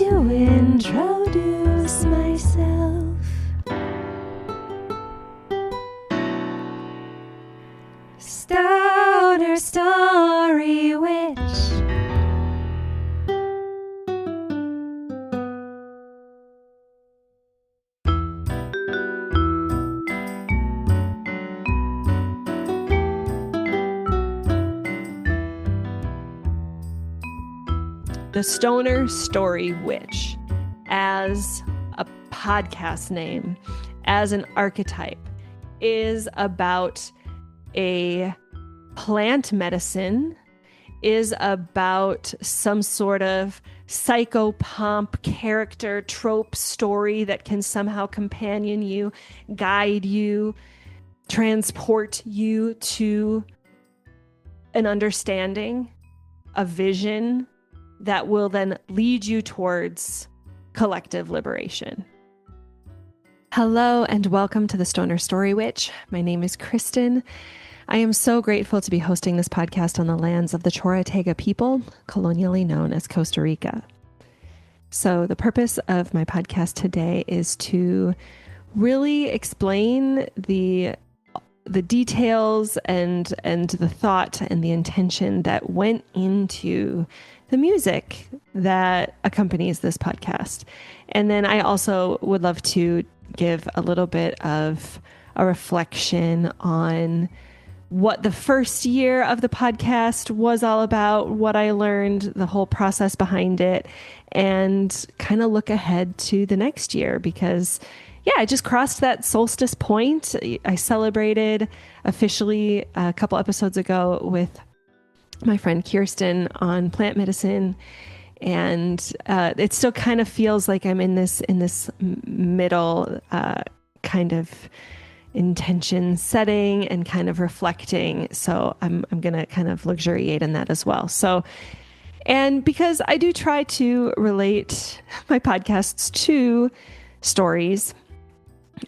to introduce myself. Stoner Story Witch. The Stoner Story Witch, as a podcast name, as an archetype, is about a plant medicine, is about some sort of psychopomp character trope story that can somehow companion you, guide you, transport you to an understanding, a vision that will then lead you towards collective liberation. Hello and welcome to the Stoner Story Witch. My name is Kristyn. I am so grateful to be hosting this podcast on the lands of the Chorotega people, colonially known as Costa Rica. So the purpose of my podcast today is to really explain the details and the thought and the intention that went into the music that accompanies this podcast. And then I also would love to give a little bit of a reflection on what the first year of the podcast was all about, what I learned, the whole process behind it, and kind of look ahead to the next year because I just crossed that solstice point. I celebrated officially a couple episodes ago with my friend Kristyn on plant medicine. And it still kind of feels like I'm in this middle kind of intention setting and kind of reflecting. So I'm going to kind of luxuriate in that as well. So, and because I do try to relate my podcasts to stories,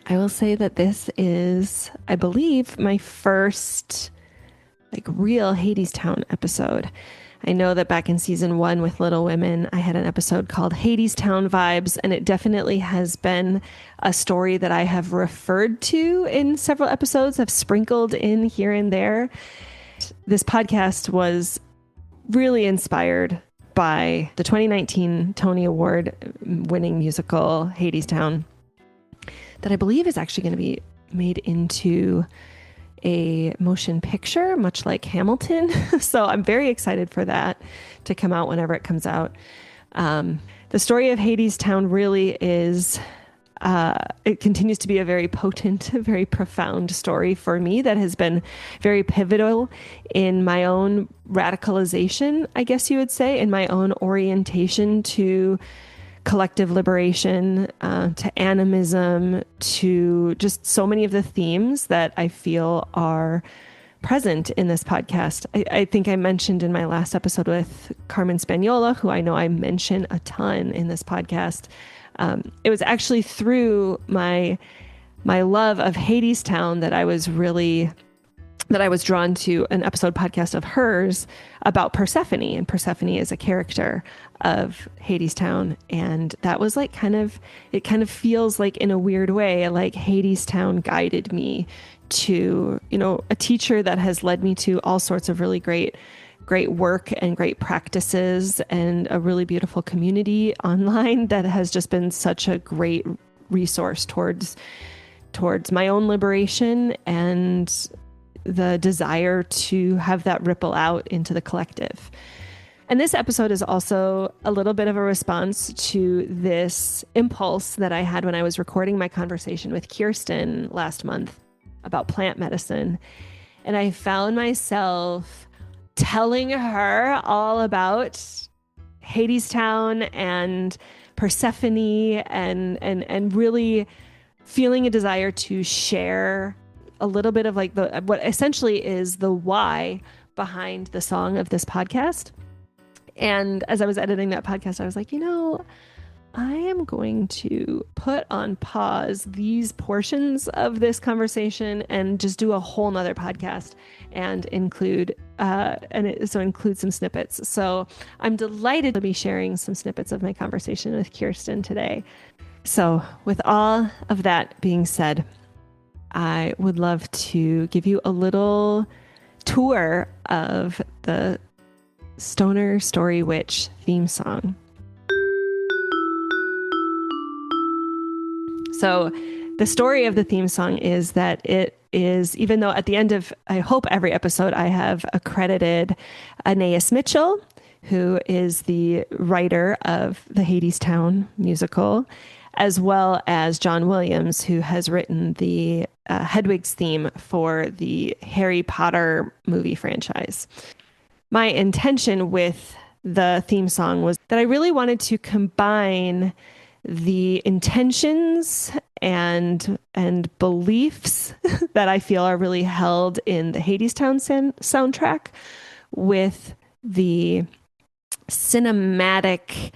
I will say that this is, I believe, my first real Hadestown episode. I know that back in season 1 with Little Women, I had an episode called Hadestown Vibes, and it definitely has been a story that I have referred to in several episodes. I've sprinkled in here and there. This podcast was really inspired by the 2019 Tony Award winning musical Hadestown that I believe is actually going to be made into a motion picture, much like Hamilton. So I'm very excited for that to come out whenever it comes out. The story of Hadestown really is, it continues to be a very potent, very profound story for me that has been very pivotal in my own radicalization, I guess you would say, in my own orientation to collective liberation, to animism, to just so many of the themes that I feel are present in this podcast. I think I mentioned in my last episode with Carmen Spaniola, who I know I mention a ton in this podcast. It was actually through my love of Hadestown that I was drawn to an episode podcast of hers about Persephone, and Persephone is a character of Hadestown. And that was it kind of feels like, in a weird way, like Hadestown guided me to, a teacher that has led me to all sorts of really great work and great practices and a really beautiful community online that has just been such a great resource towards my own liberation and the desire to have that ripple out into the collective. And this episode is also a little bit of a response to this impulse that I had when I was recording my conversation with Kristyn last month about plant medicine. And I found myself telling her all about Hadestown and Persephone and really feeling a desire to share a little bit of what essentially is the why behind the song of this podcast. And as I was editing that podcast, I was like, I am going to put on pause these portions of this conversation and just do a whole nother podcast and include some snippets. So I'm delighted to be sharing some snippets of my conversation with Kristyn today. So with all of that being said, I would love to give you a little tour of the Stoner Story Witch theme song. So the story of the theme song is that it is, even though at the end of, I hope, every episode, I have accredited Anais Mitchell, who is the writer of the Hadestown musical, as well as John Williams, who has written the Hedwig's theme for the Harry Potter movie franchise. My intention with the theme song was that I really wanted to combine the intentions and beliefs that I feel are really held in the Hadestown soundtrack with the cinematic,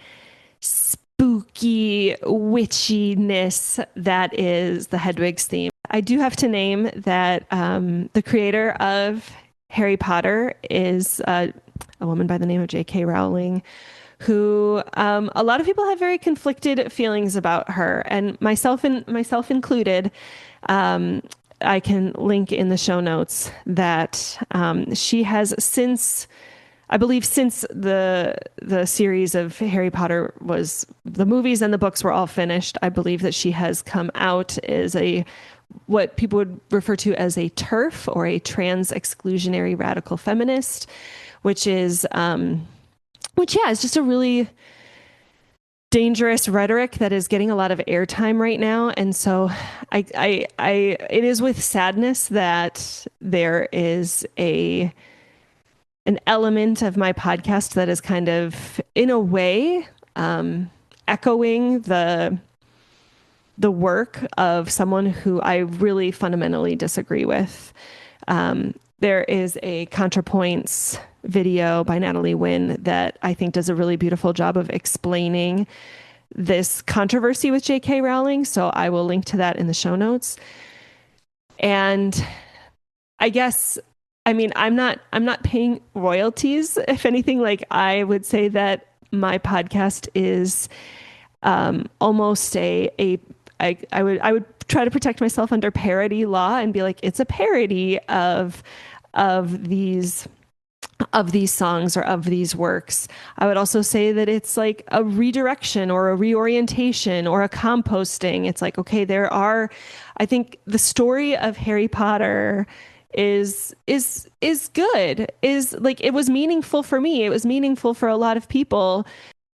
spooky witchiness that is the Hedwig's theme. I do have to name that the creator of Harry Potter is a woman by the name of J.K. Rowling, who a lot of people have very conflicted feelings about her, and myself included. I can link in the show notes that she has since the series of Harry Potter was, the movies and the books were all finished, I believe that she has come out as what people would refer to as a TERF, or a trans exclusionary radical feminist, which is is just a really dangerous rhetoric that is getting a lot of airtime right now. And so it is with sadness that there is an element of my podcast that is kind of, in a way, echoing the work of someone who I really fundamentally disagree with. There is a ContraPoints video by Natalie Wynn that I think does a really beautiful job of explaining this controversy with J.K. Rowling. So I will link to that in the show notes. And I guess, I mean, I'm not paying royalties. If anything, like, I would say that my podcast is almost I would try to protect myself under parody law and be like, it's a parody of these songs or of these works. I would also say that it's like a redirection or a reorientation or a composting. It's like, okay, I think the story of Harry Potter is good, is like, it was meaningful for me. It was meaningful for a lot of people,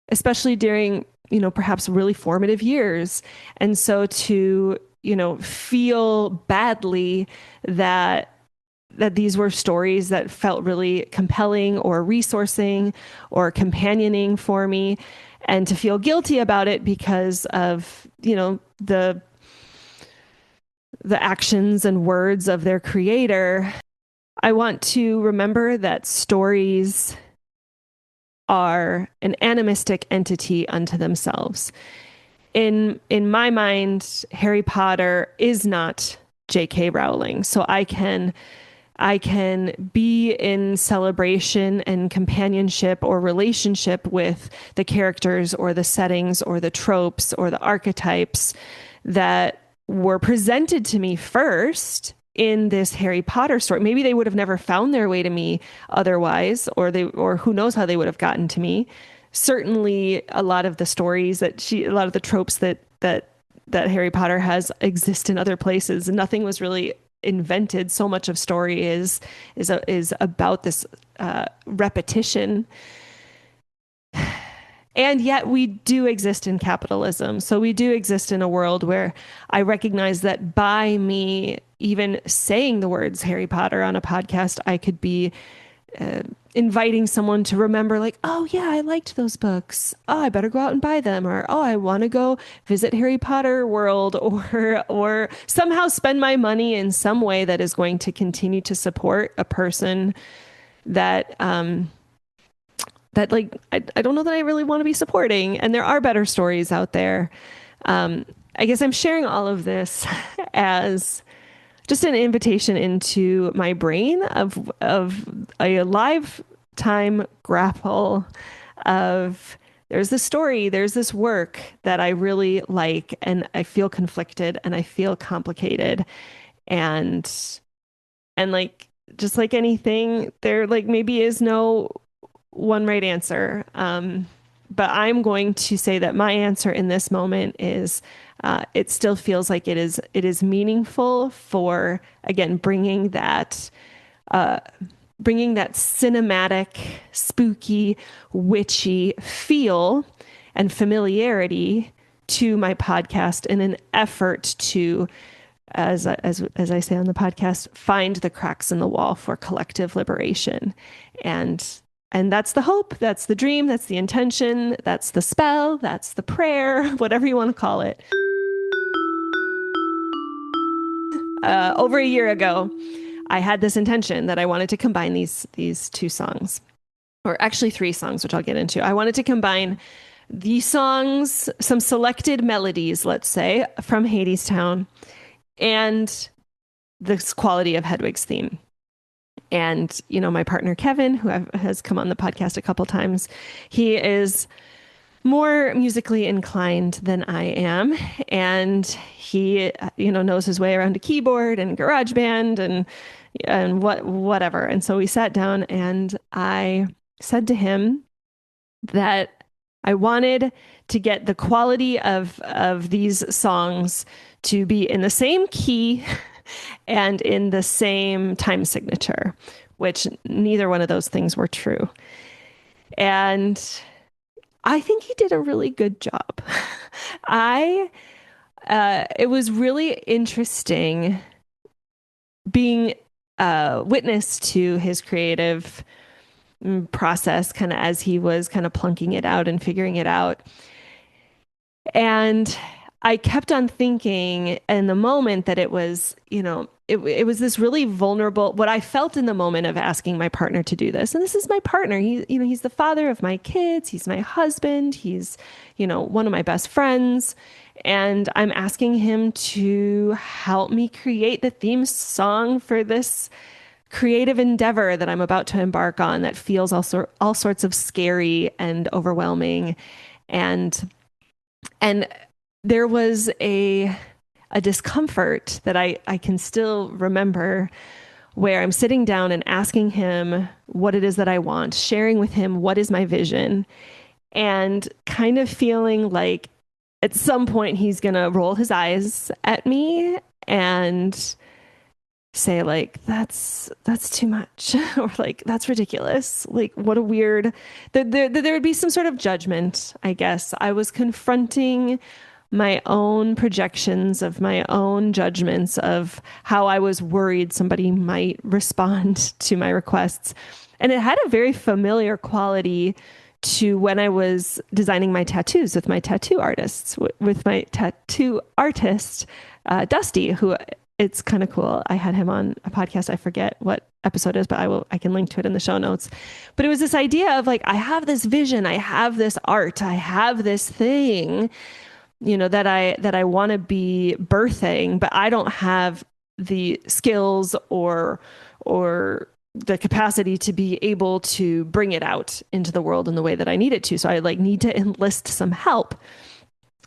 especially during, perhaps really formative years. And so to, feel badly that these were stories that felt really compelling or resourcing or companioning for me, and to feel guilty about it because of, the actions and words of their creator. I want to remember that stories are an animistic entity unto themselves. In my mind, Harry Potter is not J.K. Rowling. So I can be in celebration and companionship or relationship with the characters or the settings or the tropes or the archetypes that were presented to me first in this Harry Potter story. Maybe they would have never found their way to me otherwise, or who knows how they would have gotten to me. Certainly a lot of the stories a lot of the tropes that Harry Potter has exist in other places. Nothing was really invented. So much of story is about this repetition. And yet we do exist in capitalism. So we do exist in a world where I recognize that by me even saying the words Harry Potter on a podcast, I could be inviting someone to remember, like, oh yeah, I liked those books. Oh, I better go out and buy them. Or, oh, I want to go visit Harry Potter World, or somehow spend my money in some way that is going to continue to support a person that that like I don't know that I really want to be supporting. And there are better stories out there. I guess I'm sharing all of this as just an invitation into my brain of a lifetime grapple of there's this story, there's this work that I really like, and I feel conflicted and I feel complicated. And like just like anything, there like maybe is no one right answer. But I'm going to say that my answer in this moment is it still feels like it is meaningful for again bringing that cinematic, spooky, witchy feel and familiarity to my podcast in an effort to, as I say on the podcast, find the cracks in the wall for collective liberation. And that's the hope, that's the dream, that's the intention, that's the spell, that's the prayer, whatever you want to call it. Over a year ago, I had this intention that I wanted to combine these two songs, or actually three songs, which I'll get into. I wanted to combine the songs, some selected melodies, let's say, from Hadestown, and this quality of Hedwig's theme. And, you know, my partner, Kevin, who has come on the podcast a couple times, he is more musically inclined than I am. And he, you know, knows his way around a keyboard and GarageBand and whatever. And so we sat down and I said to him that I wanted to get the quality of these songs to be in the same key and in the same time signature, which neither one of those things were true. And I think he did a really good job. It was really interesting being witness to his creative process kind of as he was kind of plunking it out and figuring it out. And I kept on thinking in the moment that it was, you know, it was this really vulnerable, what I felt in the moment of asking my partner to do this. And this is my partner. He's the father of my kids. He's my husband. He's, you know, one of my best friends. And I'm asking him to help me create the theme song for this creative endeavor that I'm about to embark on that feels all sorts of scary and overwhelming. And there was a discomfort that I can still remember where I'm sitting down and asking him what it is that I want, sharing with him what is my vision, and kind of feeling like at some point he's going to roll his eyes at me and say like, that's too much, or like, that's ridiculous. Like, what a weird, there would be some sort of judgment, I guess. I was confronting my own projections of my own judgments of how I was worried somebody might respond to my requests. And it had a very familiar quality to when I was designing my tattoos with my tattoo artists, with my tattoo artist, Dusty, who it's kind of cool. I had him on a podcast. I forget what episode it is, but I can link to it in the show notes. But it was this idea of like, I have this vision, I have this art, I have this thing, you know, that I want to be birthing, but I don't have the skills or the capacity to be able to bring it out into the world in the way that I need it to. So I like need to enlist some help,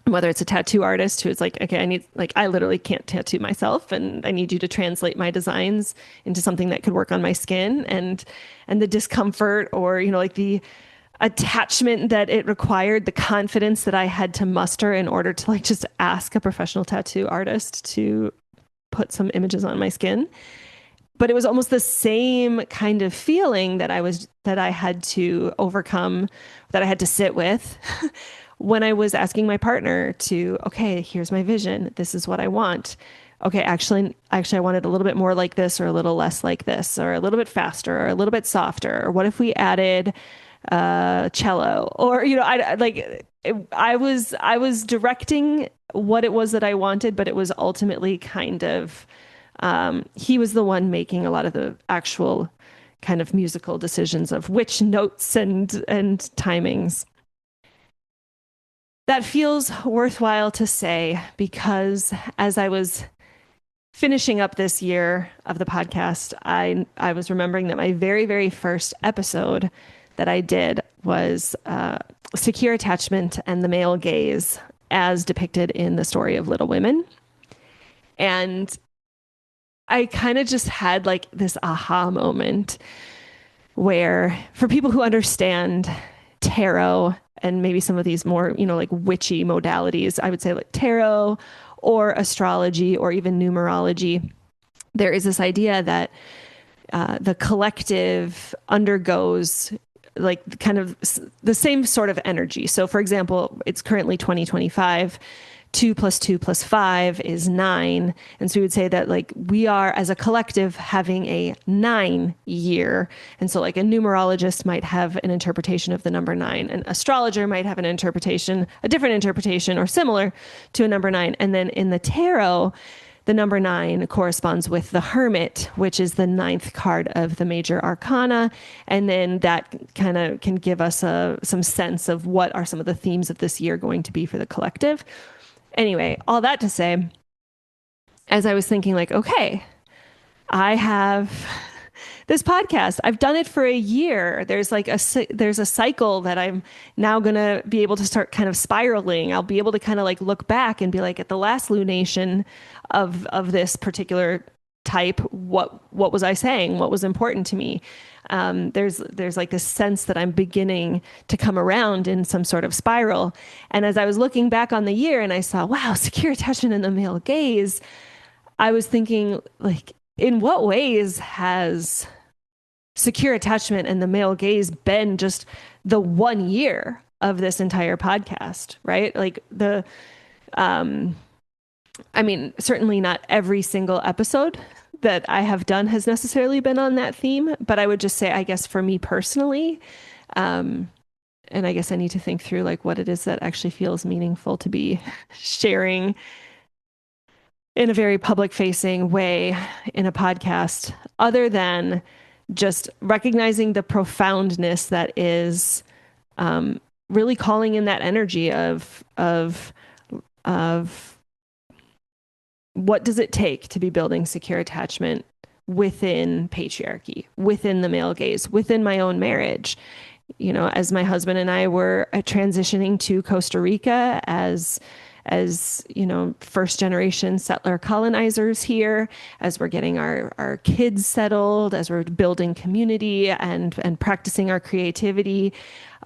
whether it's a tattoo artist who is like, okay, I literally can't tattoo myself, and I need you to translate my designs into something that could work on my skin, and the discomfort, or, you know, like the attachment that it required, the confidence that I had to muster in order to like just ask a professional tattoo artist to put some images on my skin. But it was almost the same kind of feeling that I had to overcome, that I had to sit with when I was asking my partner to, okay, here's my vision. This is what I want. Okay, actually, I wanted a little bit more like this, or a little less like this, or a little bit faster, or a little bit softer. Or what if we added cello? Or, you know, I was directing what it was that I wanted, but it was ultimately kind of, he was the one making a lot of the actual kind of musical decisions of which notes and timings. That feels worthwhile to say because as I was finishing up this year of the podcast, I was remembering that my very, very first episode that I did was secure attachment and the male gaze as depicted in the story of Little Women. And I kind of just had like this aha moment where for people who understand tarot and maybe some of these more, like witchy modalities, I would say like tarot or astrology or even numerology, there is this idea that the collective undergoes like kind of the same sort of energy. So for example, it's currently 2025. 2 + 2 + 5 is 9. And so we would say that like we are as a collective having a 9 year. And so like a numerologist might have an interpretation of the number 9. An astrologer might have a different interpretation or similar to a number 9. And then in the tarot, the number 9 corresponds with the Hermit, which is the 9th card of the major arcana. And then that kind of can give us some sense of what are some of the themes of this year going to be for the collective. Anyway, all that to say, as I was thinking like, okay, I have this podcast. I've done it for a year. There's a cycle that I'm now going to be able to start kind of spiraling. I'll be able to kind of like look back and be like, at the last lunation of this particular type, what was I saying? What was important to me? There's like this sense that I'm beginning to come around in some sort of spiral. And as I was looking back on the year and I saw, wow, secure attachment and the male gaze, I was thinking like, in what ways has secure attachment and the male gaze been just the 1 year of this entire podcast, right? Like I mean, certainly not every single episode that I have done has necessarily been on that theme, but I would just say, I guess for me personally, and I guess I need to think through like what it is that actually feels meaningful to be sharing in a very public facing way in a podcast, other than just recognizing the profoundness that is really calling in that energy of what does it take to be building secure attachment within patriarchy, within the male gaze, within my own marriage. As my husband and I were transitioning to Costa Rica as first generation settler colonizers here, as we're getting our kids settled, as we're building community and practicing our creativity,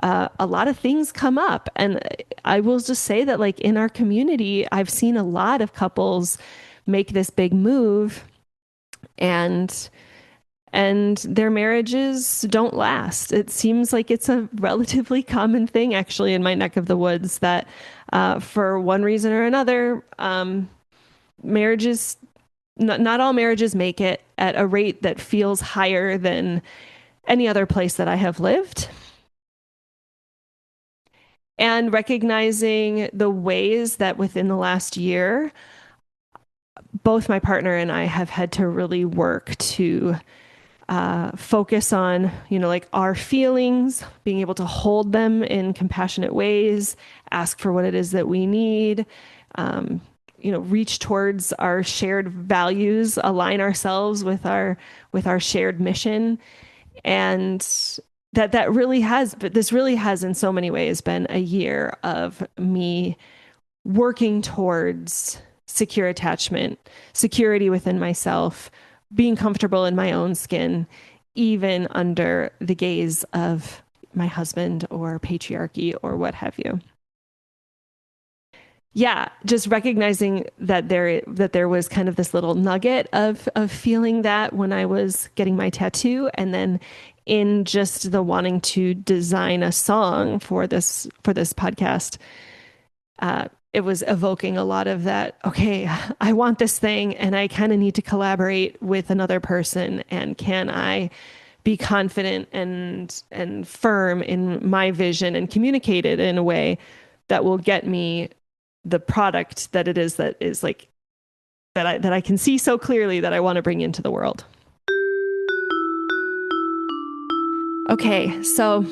a lot of things come up. And I will just say that like in our community, I've seen a lot of couples make this big move and their marriages don't last. It seems like it's a relatively common thing actually in my neck of the woods that for one reason or another, marriages, not all marriages make it at a rate that feels higher than any other place that I have lived. And recognizing the ways that within the last year, both my partner and I have had to really work to focus on, like our feelings, being able to hold them in compassionate ways, ask for what it is that we need, reach towards our shared values, align ourselves with our shared mission. And this really has in so many ways been a year of me working towards secure attachment, security within myself, being comfortable in my own skin, even under the gaze of my husband or patriarchy or what have you. Yeah, just recognizing that there was kind of this little nugget of feeling that when I was getting my tattoo, and then in just the wanting to design a song for this podcast, it was evoking a lot of that. Okay, I want this thing and I kind of need to collaborate with another person. And can I be confident and firm in my vision and communicate it in a way that will get me the product that it is that is like that I can see so clearly that I want to bring into the world. Okay, so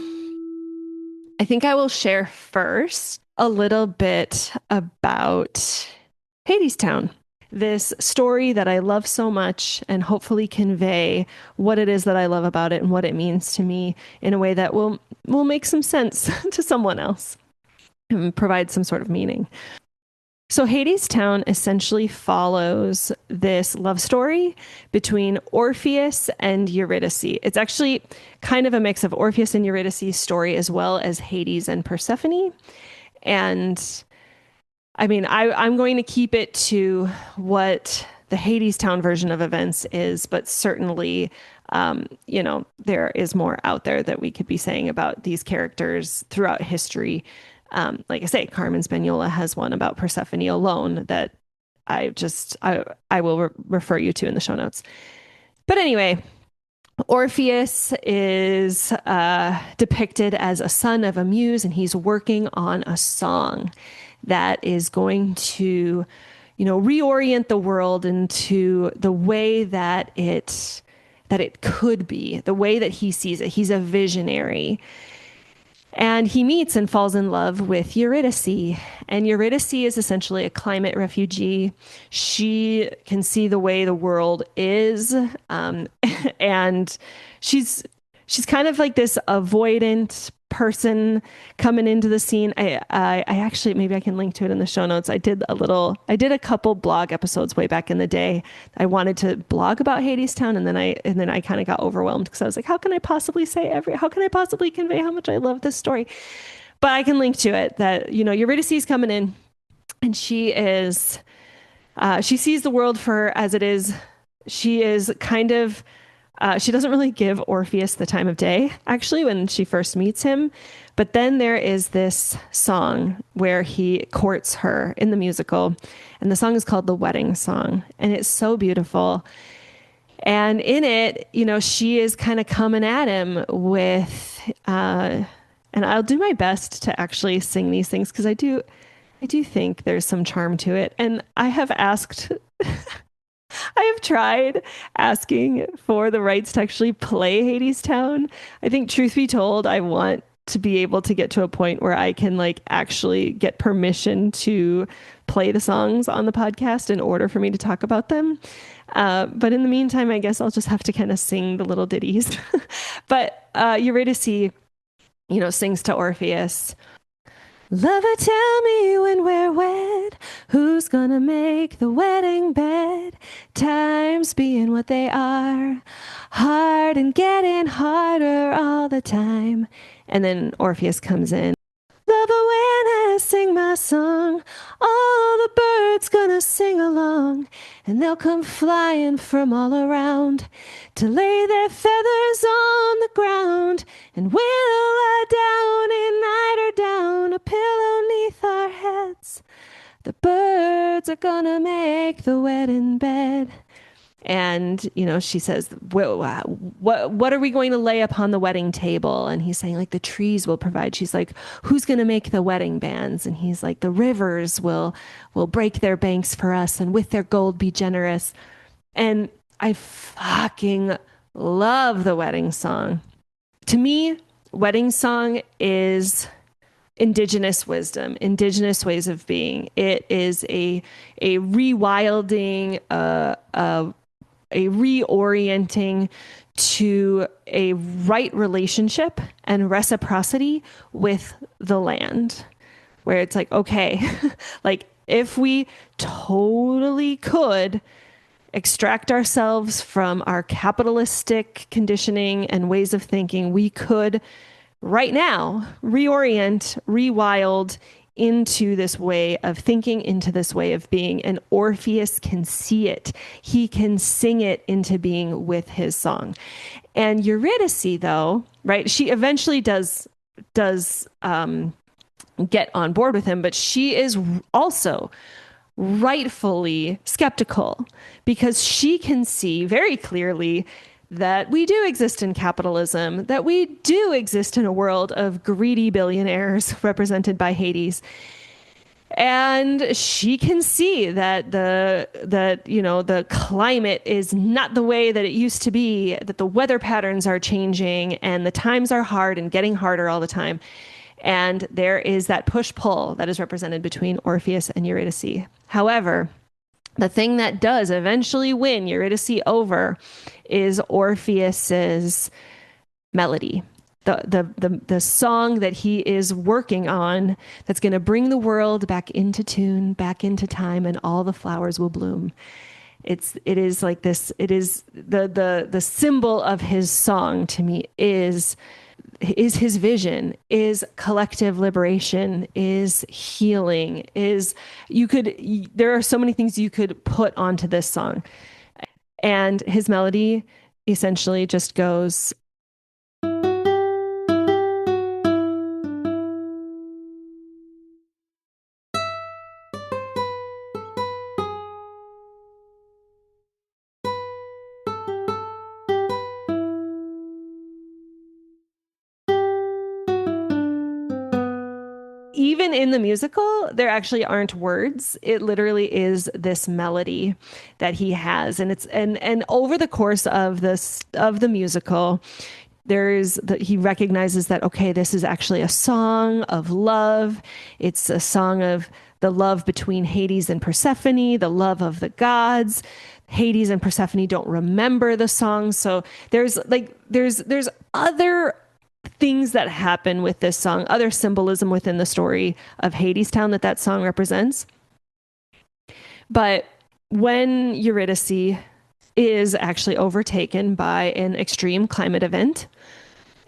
I think I will share first a little bit about Hadestown, this story that I love so much, and hopefully convey what it is that I love about it and what it means to me in a way that will make some sense to someone else and provide some sort of meaning. So Hadestown essentially follows this love story between Orpheus and Eurydice. It's actually kind of a mix of Orpheus and Eurydice's story as well as Hades and Persephone. And I mean, I'm going to keep it to what the Hadestown version of events is, but certainly, there is more out there that we could be saying about these characters throughout history. Like I say, Carmen Spaniola has one about Persephone alone that I will refer you to in the show notes. But anyway, Orpheus is depicted as a son of a muse, and he's working on a song that is going to, reorient the world into the way that it could be, the way that he sees it. He's a visionary. And he meets and falls in love with Eurydice. And Eurydice is essentially a climate refugee. She can see the way the world is. And she's kind of like this avoidant person coming into the scene. I actually, maybe I can link to it in the show notes. I did a couple blog episodes way back in the day. I wanted to blog about Hadestown, and then I kind of got overwhelmed because I was like, how can I possibly convey how much I love this story? But I can link to it that, Eurydice is coming in, and she sees the world for as it is. She is kind of, she doesn't really give Orpheus the time of day, actually, when she first meets him. But then there is this song where he courts her in the musical. And the song is called The Wedding Song. And it's so beautiful. And in it, she is kind of coming at him with, and I'll do my best to actually sing these things because I do think there's some charm to it. And I have tried asking for the rights to actually play Hadestown. I think, truth be told, I want to be able to get to a point where I can actually get permission to play the songs on the podcast in order for me to talk about them. But in the meantime, I guess I'll just have to kind of sing the little ditties. But Eurydice, sings to Orpheus. Lover, tell me when we're wed, who's gonna make the wedding bed? Times being what they are, hard and getting harder all the time. And then Orpheus comes in. Lover, when I sing my song, all the birds gonna sing along, and they'll come flying from all around to lay their feathers on the ground, and we'll lie down and niter down a pillow neath our heads. The birds are gonna make the wedding bed. And, she says, what are we going to lay upon the wedding table? And he's saying, the trees will provide. She's like, who's going to make the wedding bands? And he's like, the rivers will break their banks for us and with their gold be generous. And I fucking love the wedding song. To me, wedding song is indigenous wisdom, indigenous ways of being. It is a rewilding, a reorienting to a right relationship and reciprocity with the land, where it's okay, if we totally could extract ourselves from our capitalistic conditioning and ways of thinking, we could right now reorient, rewild into this way of thinking, into this way of being. And Orpheus can see it. He can sing it into being with his song. And Eurydice, though, right, she eventually does get on board with him, but she is also rightfully skeptical because she can see very clearly that we do exist in capitalism, that we do exist in a world of greedy billionaires represented by Hades. And she can see that the climate is not the way that it used to be, that the weather patterns are changing and the times are hard and getting harder all the time. And there is that push-pull that is represented between Orpheus and Eurydice. However, the thing that does eventually win Eurydice over is Orpheus's melody. The song that he is working on, that's going to bring the world back into tune, back into time, and all the flowers will bloom. It is like this. It is the symbol of his song to me is his vision, is collective liberation, is healing, is there are so many things you could put onto this song. And his melody essentially just goes, even in the musical, there actually aren't words. It literally is this melody that he has. And and over the course of the musical, he recognizes that, okay, this is actually a song of love. It's a song of the love between Hades and Persephone, the love of the gods. Hades and Persephone don't remember the song. So there's other things that happen with this song, other symbolism within the story of Hadestown that song represents. But when Eurydice is actually overtaken by an extreme climate event,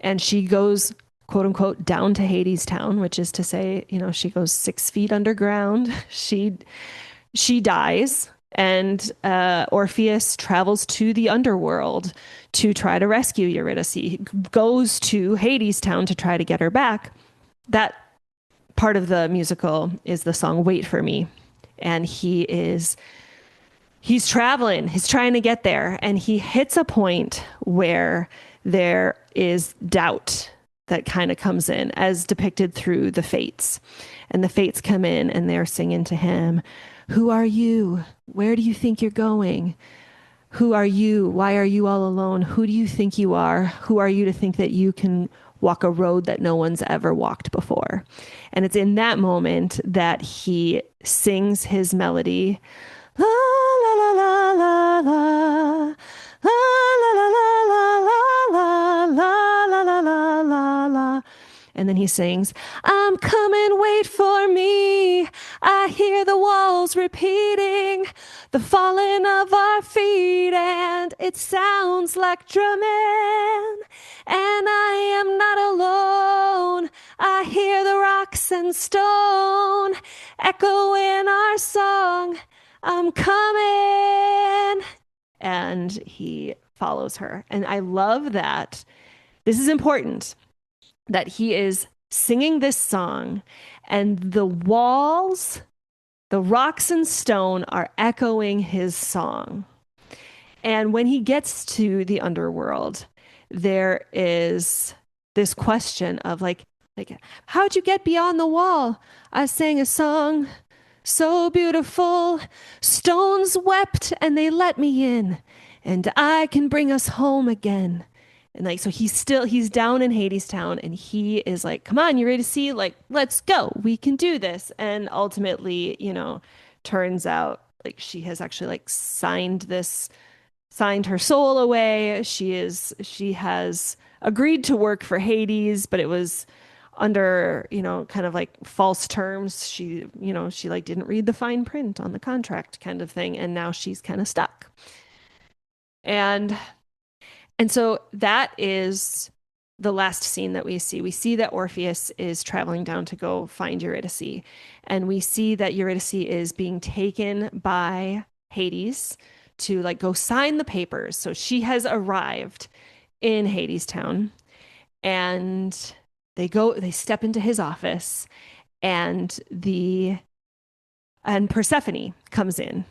and she goes, quote unquote, down to Hadestown, which is to say, she goes 6 feet underground. She dies. And Orpheus travels to the underworld to try to rescue Eurydice. He goes to Hadestown to try to get her back. That part of the musical is the song Wait for Me. And he's traveling. He's trying to get there. And he hits a point where there is doubt that kind of comes in, as depicted through the Fates. And the Fates come in and they're singing to him, "Who are you? Where do you think you're going? Who are you? Why are you all alone? Who do you think you are? Who are you to think that you can walk a road that no one's ever walked before?" And it's in that moment that he sings his melody. La la la la la la la la la la la la la la la la la. And then he sings, "I'm coming, wait for me. I hear the walls repeating, the falling of our feet, and it sounds like drumming. And I am not alone. I hear the rocks and stone echoing our song. I'm coming." And he follows her. And I love that. This is important, that he is singing this song and the walls, the rocks and stone are echoing his song. And when he gets to the underworld, there is this question of like, how'd you get beyond the wall? I sang a song so beautiful. Stones wept and they let me in, and I can bring us home again. And so he's down in Hadestown, and he is like, "Come on, you ready to see? Like, let's go. We can do this." And ultimately, turns out like she has actually signed her soul away. She has agreed to work for Hades, but it was under, kind of like false terms. She didn't read the fine print on the contract kind of thing. And now she's kind of stuck. And so that is the last scene that we see. We see that Orpheus is traveling down to go find Eurydice. And we see that Eurydice is being taken by Hades to go sign the papers. So she has arrived in Hadestown, and they step into his office, and Persephone comes in.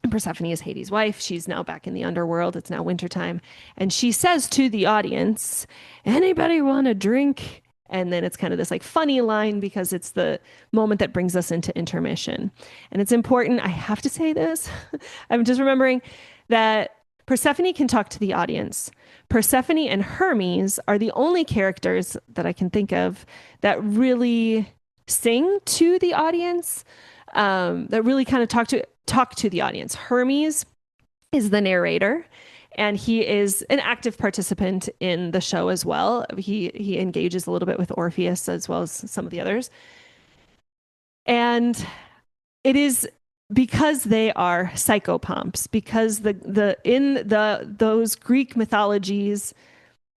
And Persephone is Hades' wife. She's now back in the underworld. It's now wintertime. And she says to the audience, "Anybody want a drink?" And then it's kind of this like funny line because it's the moment that brings us into intermission. And it's important. I have to say this. I'm just remembering that Persephone can talk to the audience. Persephone and Hermes are the only characters that I can think of that really sing to the audience, that really kind of talk to the audience. Hermes is the narrator, and he is an active participant in the show as well. He engages a little bit with Orpheus as well as some of the others. And it is because they are psychopomps, because those Greek mythologies,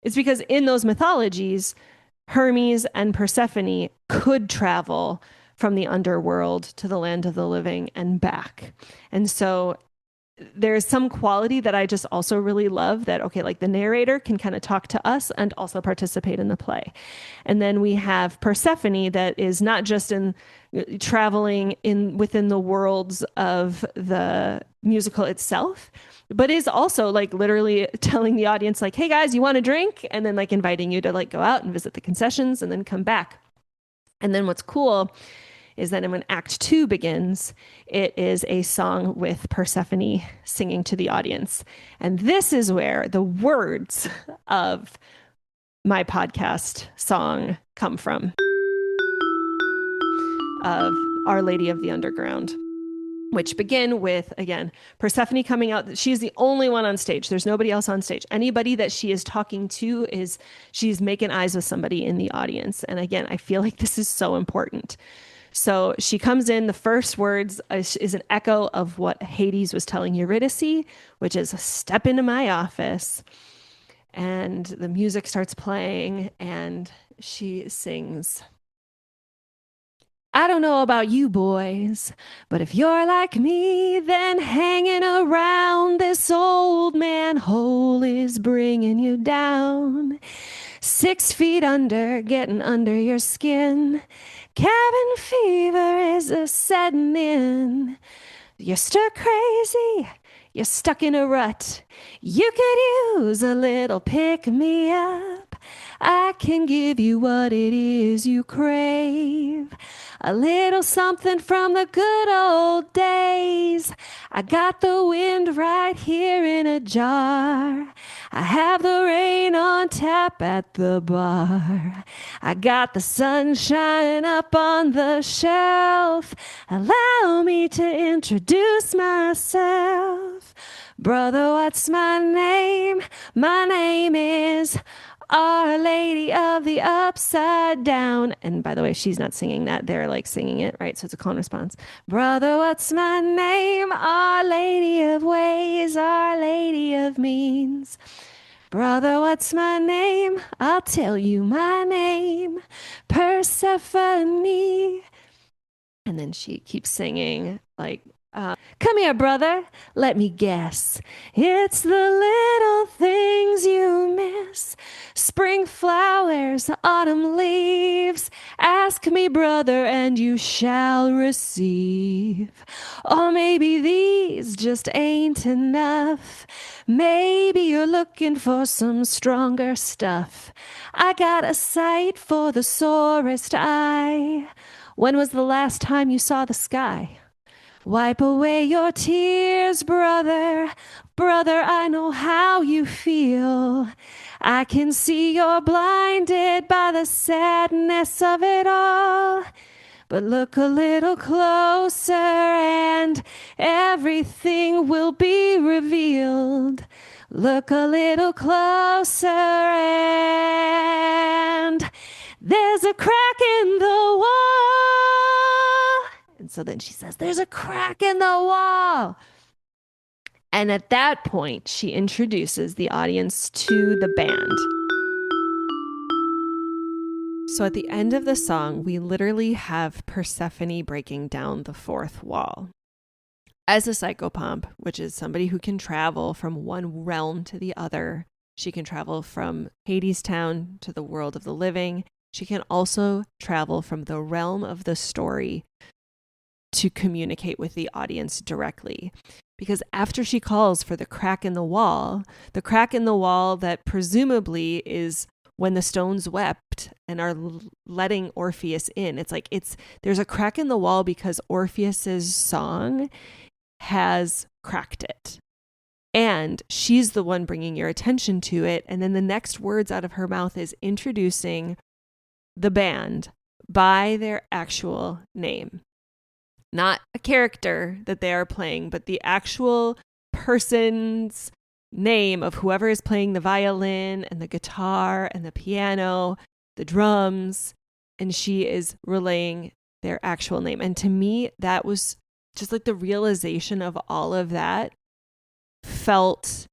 it's because in those mythologies, Hermes and Persephone could travel from the underworld to the land of the living and back. And so there's some quality that I just also really love that, okay, like the narrator can kind of talk to us and also participate in the play. And then we have Persephone that is not just in traveling within the worlds of the musical itself, but is also like literally telling the audience like, hey guys, you want a drink? And then like inviting you to like go out and visit the concessions and then come back. And then what's cool is that when Act 2 begins, it is a song with Persephone singing to the audience. And this is where the words of my podcast song come from, of Our Lady of the Underground, which begin with, again, Persephone coming out. She's the only one on stage. There's nobody else on stage. Anybody that she is talking to she's making eyes with somebody in the audience. And again, I feel like this is so important. So she comes in, the first words is an echo of what Hades was telling Eurydice, which is step into my office. And the music starts playing and she sings, I don't know about you boys, but if you're like me, then hanging around this old man hole is bringing you down. 6 feet under, getting under your skin. Cabin fever is a setting in. You're stir crazy, you're stuck in a rut. You could use a little pick-me-up. I can give you what it is you crave. A little something from the good old days. I got the wind right here in a jar. I have the rain on tap at the bar. I got the sunshine up on the shelf. Allow me to introduce myself. Brother, what's my name? My name is Our Lady of the Upside Down. And by the way, she's not singing that. They're like singing it, right? So it's a call and response. Brother, what's my name? Our Lady of Ways, Our Lady of Means. Brother, what's my name? I'll tell you my name. Persephone. And then she keeps singing like, come here, brother. Let me guess. It's the little things you miss. Spring flowers, autumn leaves. Ask me, brother, and you shall receive. Or maybe these just ain't enough. Maybe you're looking for some stronger stuff. I got a sight for the sorest eye. When was the last time you saw the sky? Wipe away your tears, brother. Brother, I know how you feel. I can see you're blinded by the sadness of it all. But look a little closer and everything will be revealed. Look a little closer and there's a crack in the wall. And so then she says, there's a crack in the wall. And at that point, she introduces the audience to the band. So at the end of the song, we literally have Persephone breaking down the fourth wall. As a psychopomp, which is somebody who can travel from one realm to the other, she can travel from Hadestown to the world of the living. She can also travel from the realm of the story to communicate with the audience directly. Because after she calls for the crack in the wall that presumably is when the stones wept and are letting Orpheus in. It's like there's a crack in the wall because Orpheus's song has cracked it. And she's the one bringing your attention to it. And then the next words out of her mouth is introducing the band by their actual name. Not a character that they are playing, but the actual person's name of whoever is playing the violin and the guitar and the piano, the drums. And she is relaying their actual name. And to me, that was just like the realization of all of that felt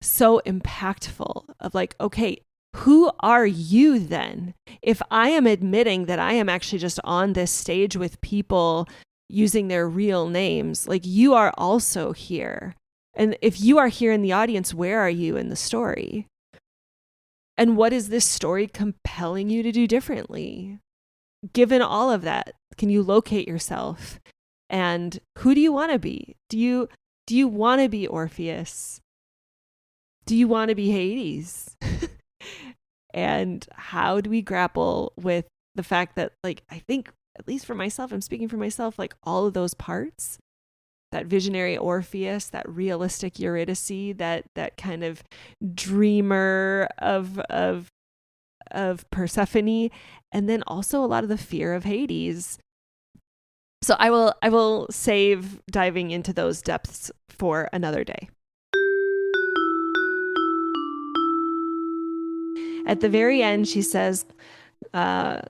so impactful of like, okay, who are you then? If I am admitting that I am actually just on this stage with people using their real names, like you are also here. And if you are here in the audience, where are you in the story? And what is this story compelling you to do differently? Given all of that, can you locate yourself? And who do you want to be? Do you want to be Orpheus? Do you want to be Hades? And how do we grapple with the fact that, like, I think, at least for myself, I'm speaking for myself, like all of those parts, that visionary Orpheus, that realistic Eurydice, that kind of dreamer of Persephone, and then also a lot of the fear of Hades. So I will save diving into those depths for another day. At the very end, she says, one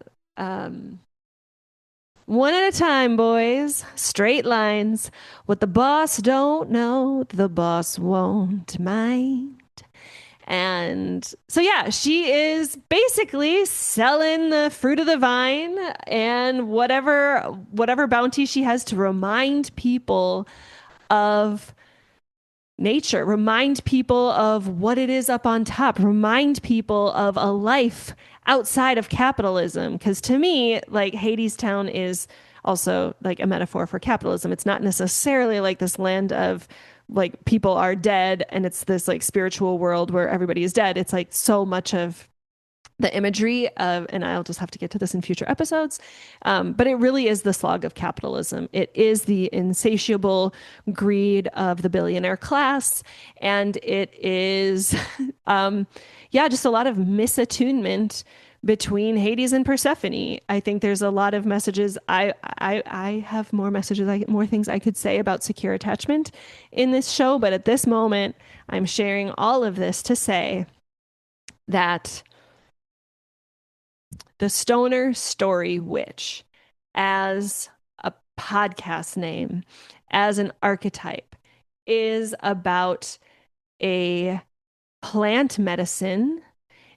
at a time, boys, straight lines. What the boss don't know, the boss won't mind. And so, yeah, she is basically selling the fruit of the vine and whatever bounty she has to remind people of nature, remind people of what it is up on top, remind people of a life outside of capitalism. Because to me, like, Hadestown is also like a metaphor for capitalism. It's not necessarily like this land of like people are dead and it's this like spiritual world where everybody is dead. It's like so much of the imagery of, and I'll just have to get to this in future episodes, but it really is the slog of capitalism. It is the insatiable greed of the billionaire class, and it is, just a lot of misattunement between Hades and Persephone. I think there's a lot of messages. I have more messages, more things I could say about secure attachment in this show, but at this moment, I'm sharing all of this to say that the Stoner Story Witch, as a podcast name, as an archetype, is about a plant medicine,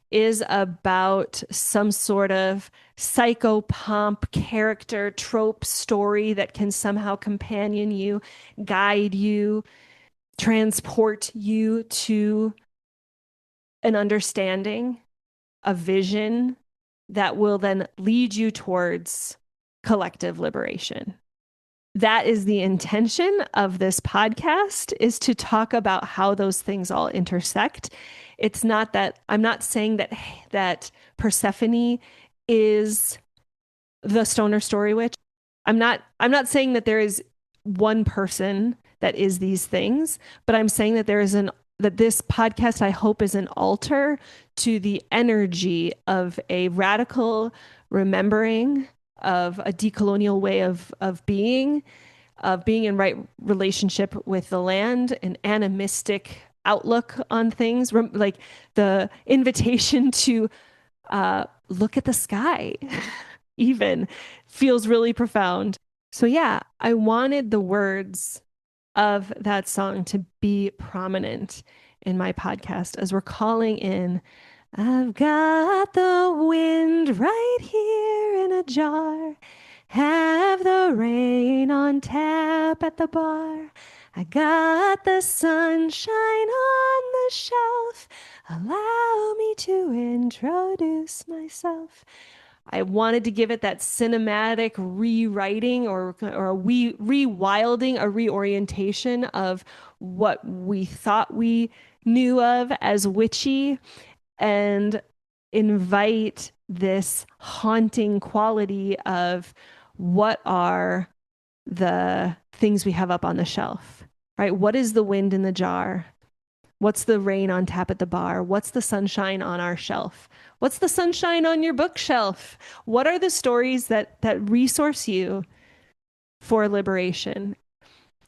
is about some sort of psychopomp character trope story that can somehow companion you, guide you, transport you to an understanding, a vision that will then lead you towards collective liberation. That is the intention of this podcast, is to talk about how those things all intersect. It's not that I'm not saying that Persephone is the Stoner Story Witch. I'm not saying that there is one person that is these things, but I'm saying that that this podcast, I hope, is an altar to the energy of a radical remembering of a decolonial way of being in right relationship with the land, an animistic outlook on things, like the invitation to look at the sky even feels really profound. So yeah, I wanted the words of that song to be prominent in my podcast as we're calling in, I've got the wind right here in a jar, have the rain on tap at the bar, I got the sunshine on the shelf, allow me to introduce myself. I wanted to give it that cinematic rewriting or rewilding, a reorientation of what we thought we knew of as witchy, and invite this haunting quality of what are the things we have up on the shelf, right? What is the wind in the jar? What's the rain on tap at the bar? What's the sunshine on our shelf? What's the sunshine on your bookshelf? What are the stories that resource you for liberation?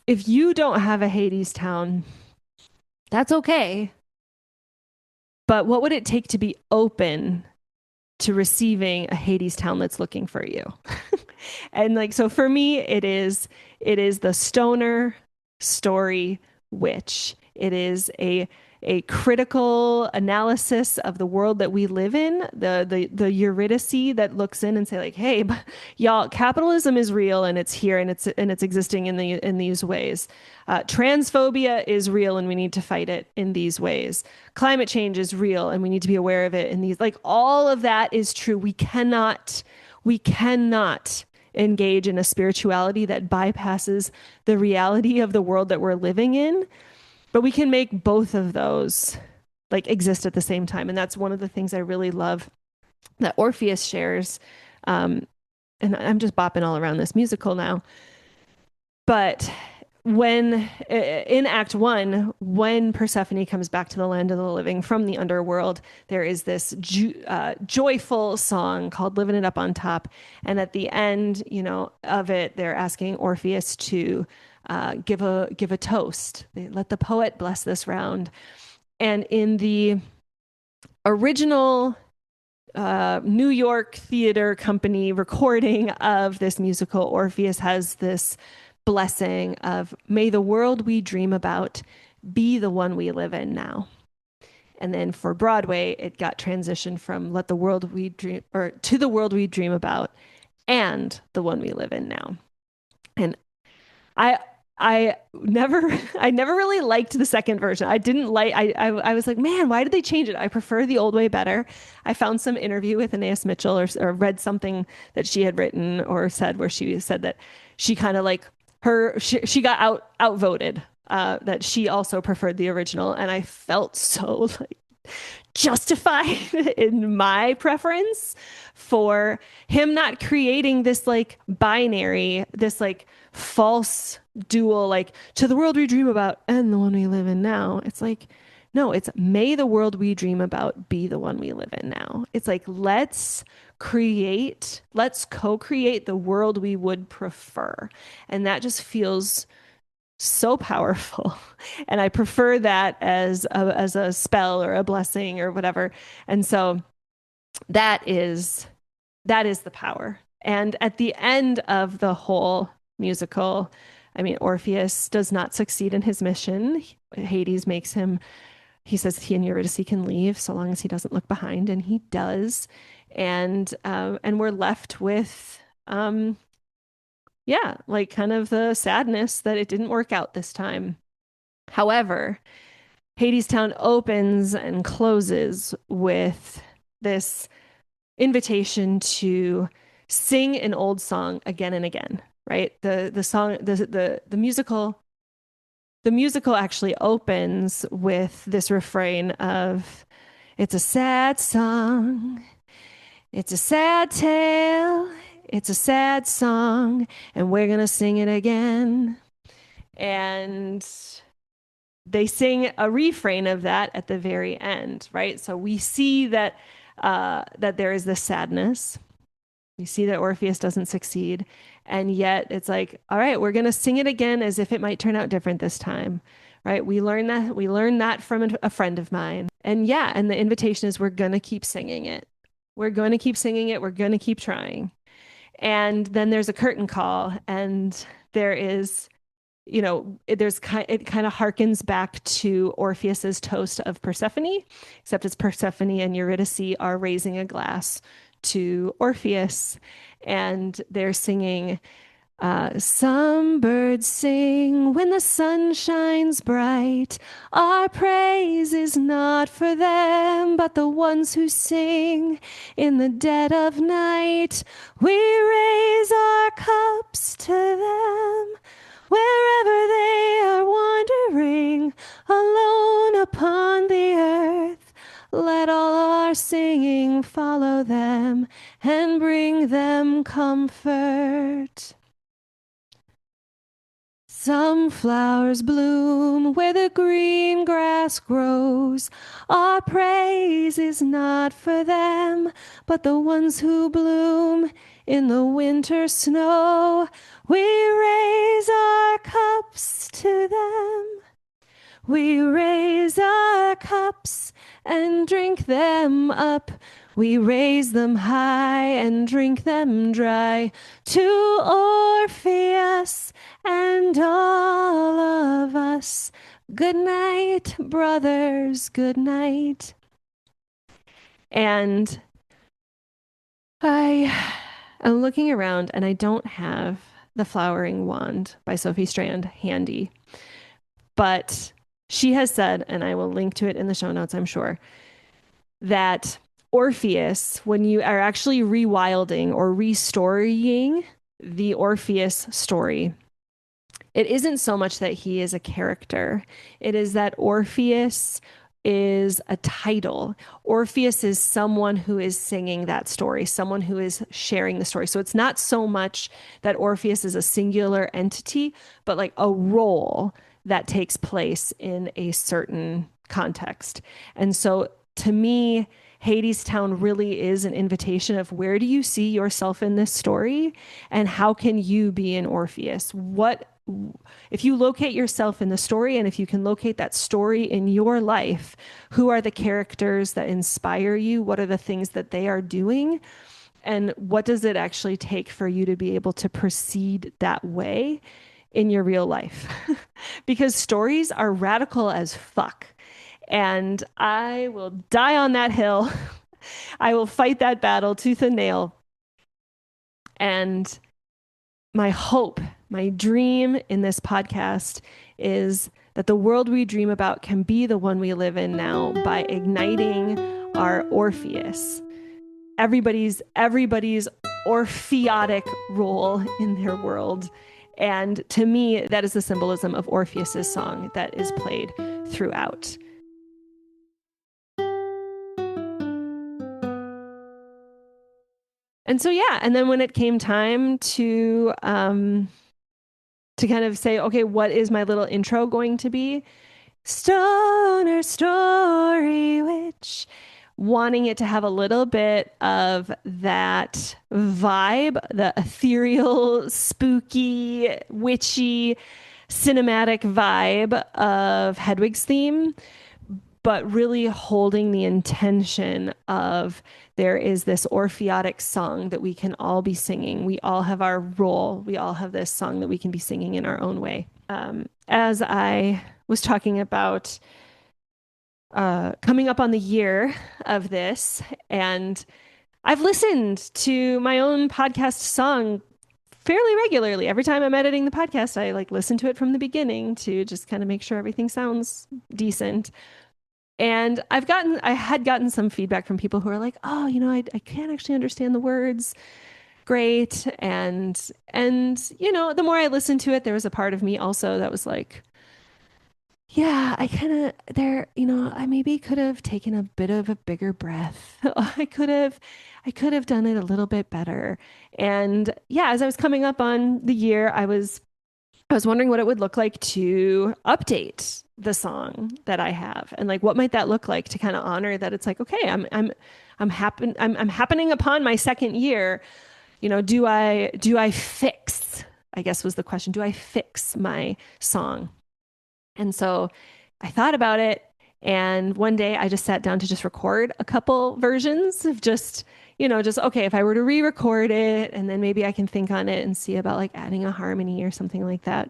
If you don't have a Hadestown, that's okay. But what would it take to be open to receiving a Hadestown that's looking for you? And like, so for me, it is the stoner story witch. It is a critical analysis of the world that we live in, the Eurydice that looks in and say like, hey, y'all, capitalism is real and it's here and it's existing in these ways. Transphobia is real and we need to fight it in these ways. Climate change is real and we need to be aware of it in these, like, all of that is true. We cannot engage in a spirituality that bypasses the reality of the world that we're living in. But we can make both of those like exist at the same time. And that's one of the things I really love that Orpheus shares. And I'm just bopping all around this musical now. But when in Act 1, when Persephone comes back to the land of the living from the underworld, there is this joyful song called Living It Up on Top. And at the end, of it, they're asking Orpheus to give a toast. They let the poet bless this round. And in the original New York Theater Company recording of this musical, Orpheus has this blessing of, may the world we dream about be the one we live in now. And then for Broadway, it got transitioned from let the world we dream, or to the world we dream about and the one we live in now. And I never really liked the second version. I was like, man, why did they change it? I prefer the old way better. I found some interview with Anais Mitchell or read something that she had written or said where she said that she kind of like she got outvoted, that she also preferred the original. And I felt so like justified in my preference for him not creating this like binary, this like false dual, like to the world we dream about and the one we live in now. It's like, no, it's may the world we dream about be the one we live in now. It's like, let's co-create the world we would prefer. And that just feels so powerful. And I prefer that as a spell or a blessing or whatever. And so that is the power. And at the end of the whole musical, I mean, Orpheus does not succeed in his mission. Hades makes him, he says he and Eurydice can leave so long as he doesn't look behind, and he does. And we're left with, like kind of the sadness that it didn't work out this time. However, Hadestown opens and closes with this invitation to sing an old song again and again, right? The song, the musical actually opens with this refrain of, it's a sad song, it's a sad tale, it's a sad song, and we're gonna sing it again. And they sing a refrain of that at the very end, right? So we see that there is this sadness. We see that Orpheus doesn't succeed, and yet it's like, all right, we're gonna sing it again as if it might turn out different this time, right? We learned that from a friend of mine, and the invitation is we're gonna keep singing it. We're going to keep singing it. We're going to keep trying. And then there's a curtain call, and there is, it kind of harkens back to Orpheus's toast of Persephone, except it's Persephone and Eurydice are raising a glass to Orpheus, and they're singing, some birds sing when the sun shines bright. Our praise is not for them, but the ones who sing in the dead of night. We raise our cups to them wherever they are wandering alone upon the earth. Let all song, follow them and bring them comfort. Some flowers bloom where the green grass grows. Our praise is not for them, but the ones who bloom in the winter snow. We raise our cups to them. We raise our cups and drink them up. We raise them high and drink them dry. To Orpheus and all of us. Good night, brothers, good night. And I am looking around and I don't have The Flowering Wand by Sophie Strand handy. But she has said, and I will link to it in the show notes, I'm sure, that Orpheus, when you are actually rewilding or restorying the Orpheus story, it isn't so much that he is a character. It is that Orpheus is a title. Orpheus is someone who is singing that story, someone who is sharing the story. So it's not so much that Orpheus is a singular entity, but like a role that takes place in a certain context. And so to me, Hadestown really is an invitation of where do you see yourself in this story and how can you be an Orpheus? What if you locate yourself in the story and if you can locate that story in your life, who are the characters that inspire you? What are the things that they are doing? And what does it actually take for you to be able to proceed that way in your real life? Because stories are radical as fuck. And I will die on that hill. I will fight that battle tooth and nail. And my hope, my dream in this podcast is that the world we dream about can be the one we live in now by igniting our Orpheus. Everybody's Orpheotic role in their world. And to me, that is the symbolism of Orpheus's song that is played throughout. And so, yeah. And then when it came time to kind of say, okay, what is my little intro going to be? Stoner Story Witch. Wanting it to have a little bit of that vibe, the ethereal, spooky, witchy, cinematic vibe of Hedwig's theme, but really holding the intention of there is this Orpheotic song that we can all be singing. We all have our role. We all have this song that we can be singing in our own way. As I was talking about coming up on the year of this, and I've listened to my own podcast song fairly regularly. Every time I'm editing the podcast, I like listen to it from the beginning to just kind of make sure everything sounds decent. And I had gotten some feedback from people who are like, oh, I can't actually understand the words. Great. And, the more I listened to it, there was a part of me also that was like, yeah, I maybe could have taken a bit of a bigger breath. I could have done it a little bit better. And yeah, as I was coming up on the year, I was wondering what it would look like to update the song that I have, and like what might that look like to kind of honor that it's like, okay, I'm happening upon my second year. Do I fix, I guess was the question, do I fix my song? And so I thought about it. And one day I just sat down to just record a couple versions of just, okay, if I were to re-record it and then maybe I can think on it and see about like adding a harmony or something like that.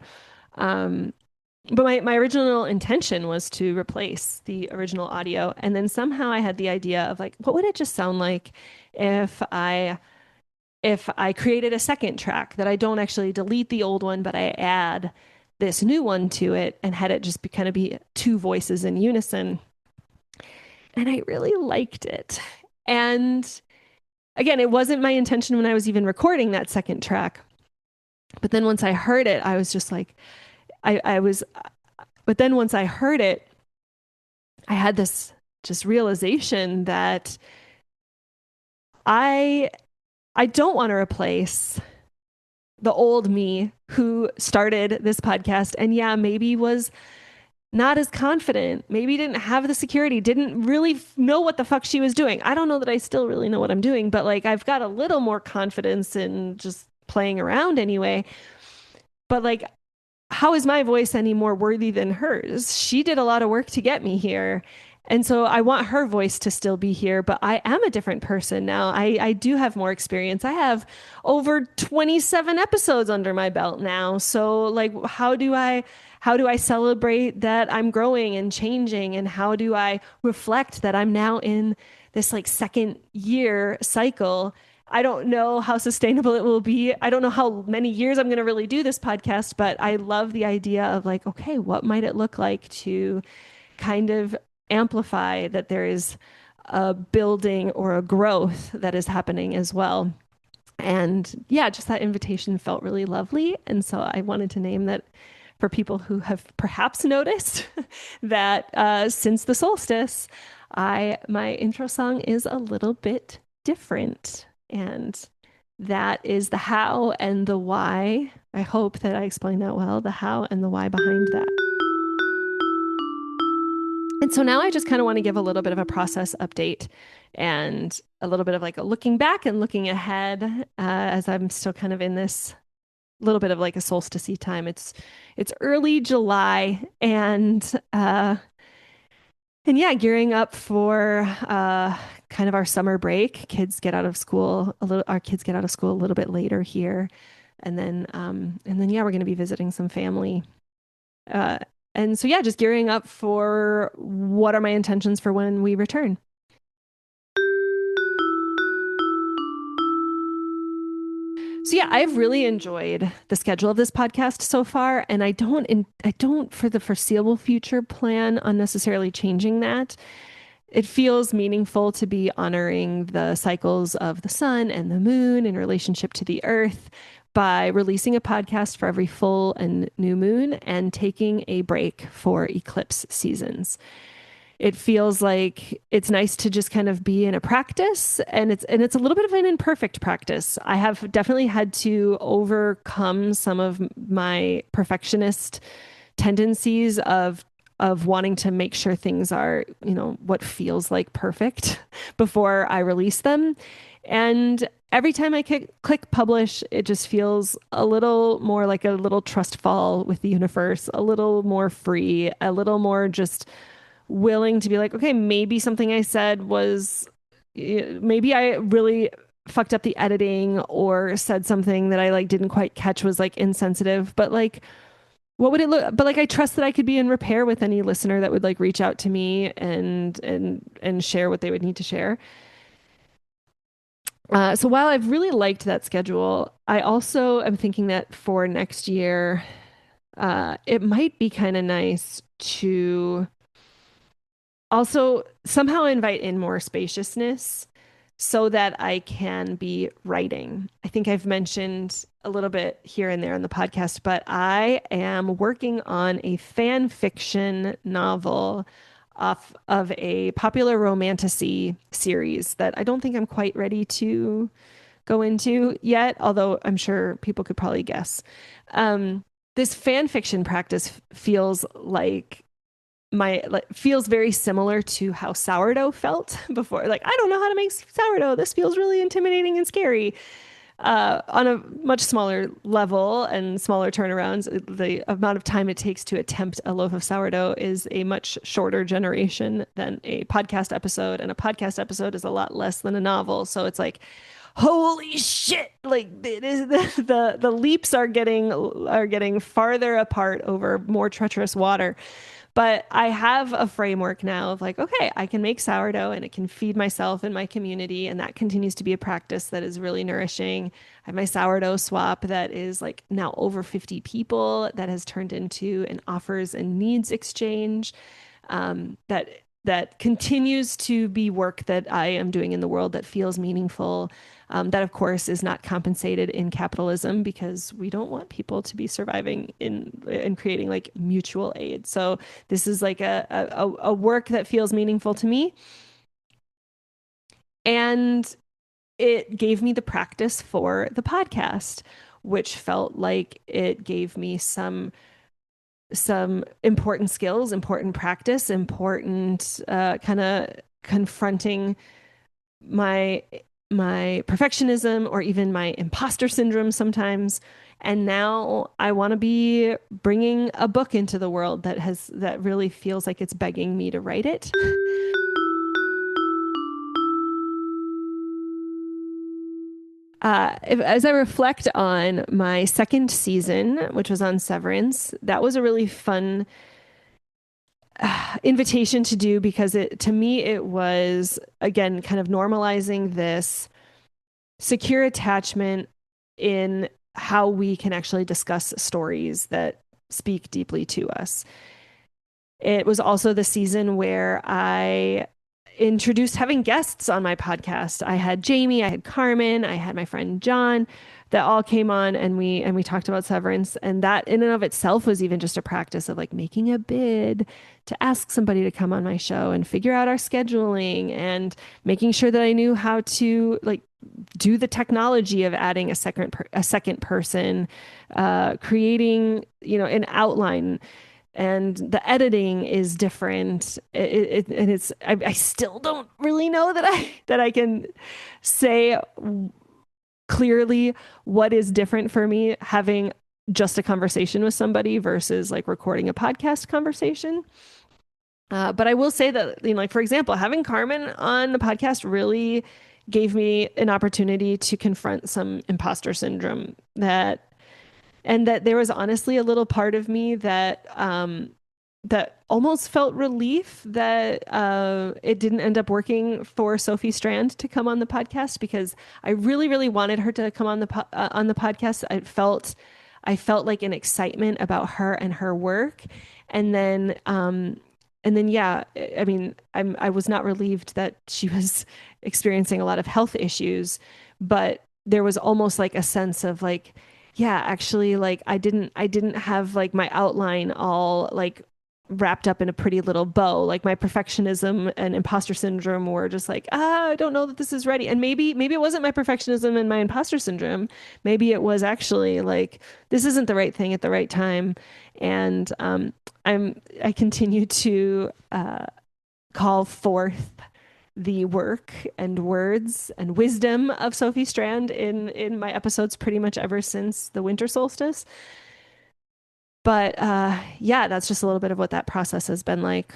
But my original intention was to replace the original audio. And then somehow I had the idea of like, what would it just sound like if I created a second track that I don't actually delete the old one, but I add this new one to it and had it just kind of be two voices in unison. And I really liked it. And again, it wasn't my intention when I was even recording that second track. But then once I heard it, I was just like, but then once I heard it, I had this just realization that I I don't want to replace the old me who started this podcast and yeah, maybe was not as confident, maybe didn't have the security, didn't really know what the fuck she was doing. I don't know that I still really know what I'm doing, but like I've got a little more confidence in just playing around anyway. But like, how is my voice any more worthy than hers? She did a lot of work to get me here. And so I want her voice to still be here, but I am a different person now. I do have more experience. I have over 27 episodes under my belt now. So like how do I celebrate that I'm growing and changing and how do I reflect that I'm now in this like second year cycle. I don't know how sustainable it will be. I don't know how many years I'm going to really do this podcast, but I love the idea of like, okay, what might it look like to kind of amplify that there is a building or a growth that is happening as well. And yeah, just that invitation felt really lovely. And so I wanted to name that for people who have perhaps noticed that since the solstice, my intro song is a little bit different. And that is the how and the why. I hope that I explained that well, the how and the why behind that. And so now I just kind of want to give a little bit of a process update and a little bit of like a looking back and looking ahead as I'm still kind of in this little bit of like a solstice time. It's early July and yeah, gearing up for kind of our summer break. Kids get out of school a little. Our kids get out of school a little bit later here, and then yeah, we're going to be visiting some family. Uh, and so yeah, just gearing up for what are my intentions for when we return. So yeah, I've really enjoyed the schedule of this podcast so far, and I don't for the foreseeable future plan on necessarily changing that. It feels meaningful to be honoring the cycles of the sun and the moon in relationship to the earth by releasing a podcast for every full and new moon and taking a break for eclipse seasons. It feels like it's nice to just kind of be in a practice and it's a little bit of an imperfect practice. I have definitely had to overcome some of my perfectionist tendencies of wanting to make sure things are, what feels like perfect before I release them. And every time I click publish, it just feels a little more like a little trust fall with the universe, a little more free, a little more just willing to be like, okay, maybe something I said was, maybe I really fucked up the editing or said something that I like didn't quite catch was like insensitive, but like, what would it look? But like, I trust that I could be in repair with any listener that would like reach out to me and share what they would need to share. So while I've really liked that schedule, I also am thinking that for next year, it might be kind of nice to also somehow invite in more spaciousness so that I can be writing. I think I've mentioned a little bit here and there on the podcast, but I am working on a fan fiction novel off of a popular romantasy series that I don't think I'm quite ready to go into yet, although I'm sure people could probably guess. This fan fiction practice feels like feels very similar to how sourdough felt before. Like, I don't know how to make sourdough. This feels really intimidating and scary. On a much smaller level and smaller turnarounds, the amount of time it takes to attempt a loaf of sourdough is a much shorter generation than a podcast episode, and a podcast episode is a lot less than a novel. So it's like, holy shit! Like it is the leaps are getting farther apart over more treacherous water. But I have a framework now of like, okay, I can make sourdough and it can feed myself and my community. And that continues to be a practice that is really nourishing. I have my sourdough swap that is like now over 50 people that has turned into an offers and needs exchange that continues to be work that I am doing in the world that feels meaningful. That, of course, is not compensated in capitalism because we don't want people to be surviving in creating like mutual aid. So this is like a work that feels meaningful to me. And it gave me the practice for the podcast, which felt like it gave me some important skills, important practice, important kind of confronting my my perfectionism or even my imposter syndrome sometimes. And now I want to be bringing a book into the world that really feels like it's begging me to write it. As I reflect on my second season, which was on Severance, that was a really fun invitation to do because to me it was again kind of normalizing this secure attachment in how we can actually discuss stories that speak deeply to us. It was also the season where I introduced having guests on my podcast. I had Jamie, I had Carmen, I had my friend John that all came on and we talked about Severance, and that in and of itself was even just a practice of like making a bid to ask somebody to come on my show and figure out our scheduling and making sure that I knew how to like do the technology of adding a second person, creating, an outline, and the editing is different. And I still don't really know that I can say clearly what is different for me having just a conversation with somebody versus like recording a podcast conversation. But I will say that, like, for example, having Carmen on the podcast really gave me an opportunity to confront some imposter syndrome and that there was honestly a little part of me that almost felt relief that it didn't end up working for Sophie Strand to come on the podcast, because I really, really wanted her to come on the podcast. I felt like an excitement about her and her work, and then yeah, I mean, I was not relieved that she was experiencing a lot of health issues, but there was almost like a sense of like, yeah, actually, like I didn't have like my outline all like wrapped up in a pretty little bow. Like my perfectionism and imposter syndrome were just like, I don't know that this is ready. And maybe it wasn't my perfectionism and my imposter syndrome. Maybe it was actually like, this isn't the right thing at the right time. And I continue to call forth the work and words and wisdom of Sophie Strand in my episodes pretty much ever since the winter solstice. But yeah, that's just a little bit of what that process has been like.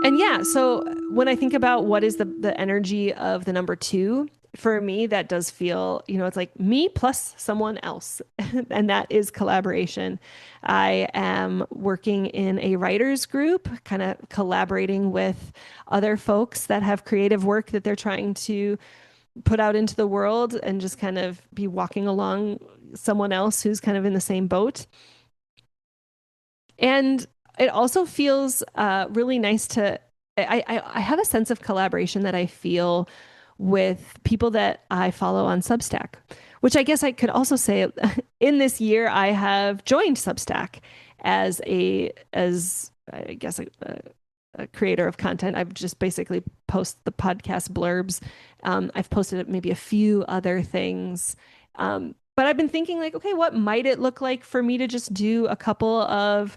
And yeah, so when I think about what is the energy of the number two, for me, that does feel, it's like me plus someone else. And that is collaboration. I am working in a writers group, kind of collaborating with other folks that have creative work that they're trying to put out into the world, and just kind of be walking along someone else who's kind of in the same boat. And it also feels really nice I have a sense of collaboration that I feel with people that I follow on Substack, which I guess I could also say in this year, I have joined Substack as I guess a creator of content. I've just basically post the podcast blurbs. I've posted maybe a few other things. But I've been thinking like, okay, what might it look like for me to just do a couple of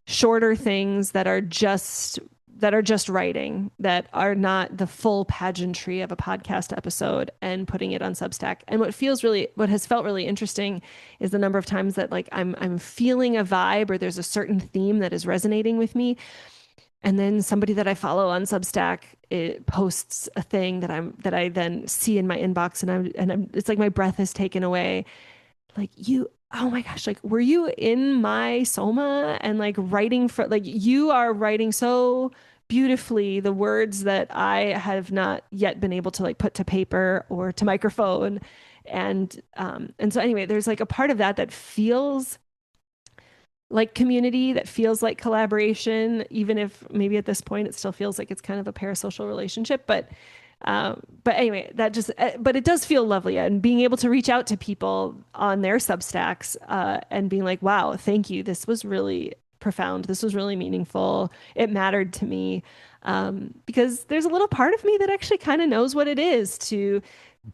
shorter things that are just writing, that are not the full pageantry of a podcast episode, and putting it on Substack. And what has felt really interesting is the number of times that like I'm feeling a vibe, or there's a certain theme that is resonating with me. And then somebody that I follow on Substack, it posts a thing that I then see in my inbox, and it's like my breath is taken away. Like, oh my gosh, like, were you in my Soma and like writing for, like, you are writing so beautifully the words that I have not yet been able to like put to paper or to microphone. And so anyway, there's like a part of that feels like community, that feels like collaboration, even if maybe at this point it still feels like it's kind of a parasocial relationship. But anyway, but it does feel lovely, and being able to reach out to people on their Substacks and being like, wow, thank you. This was really profound. This was really meaningful. It mattered to me. Because there's a little part of me that actually kind of knows what it is to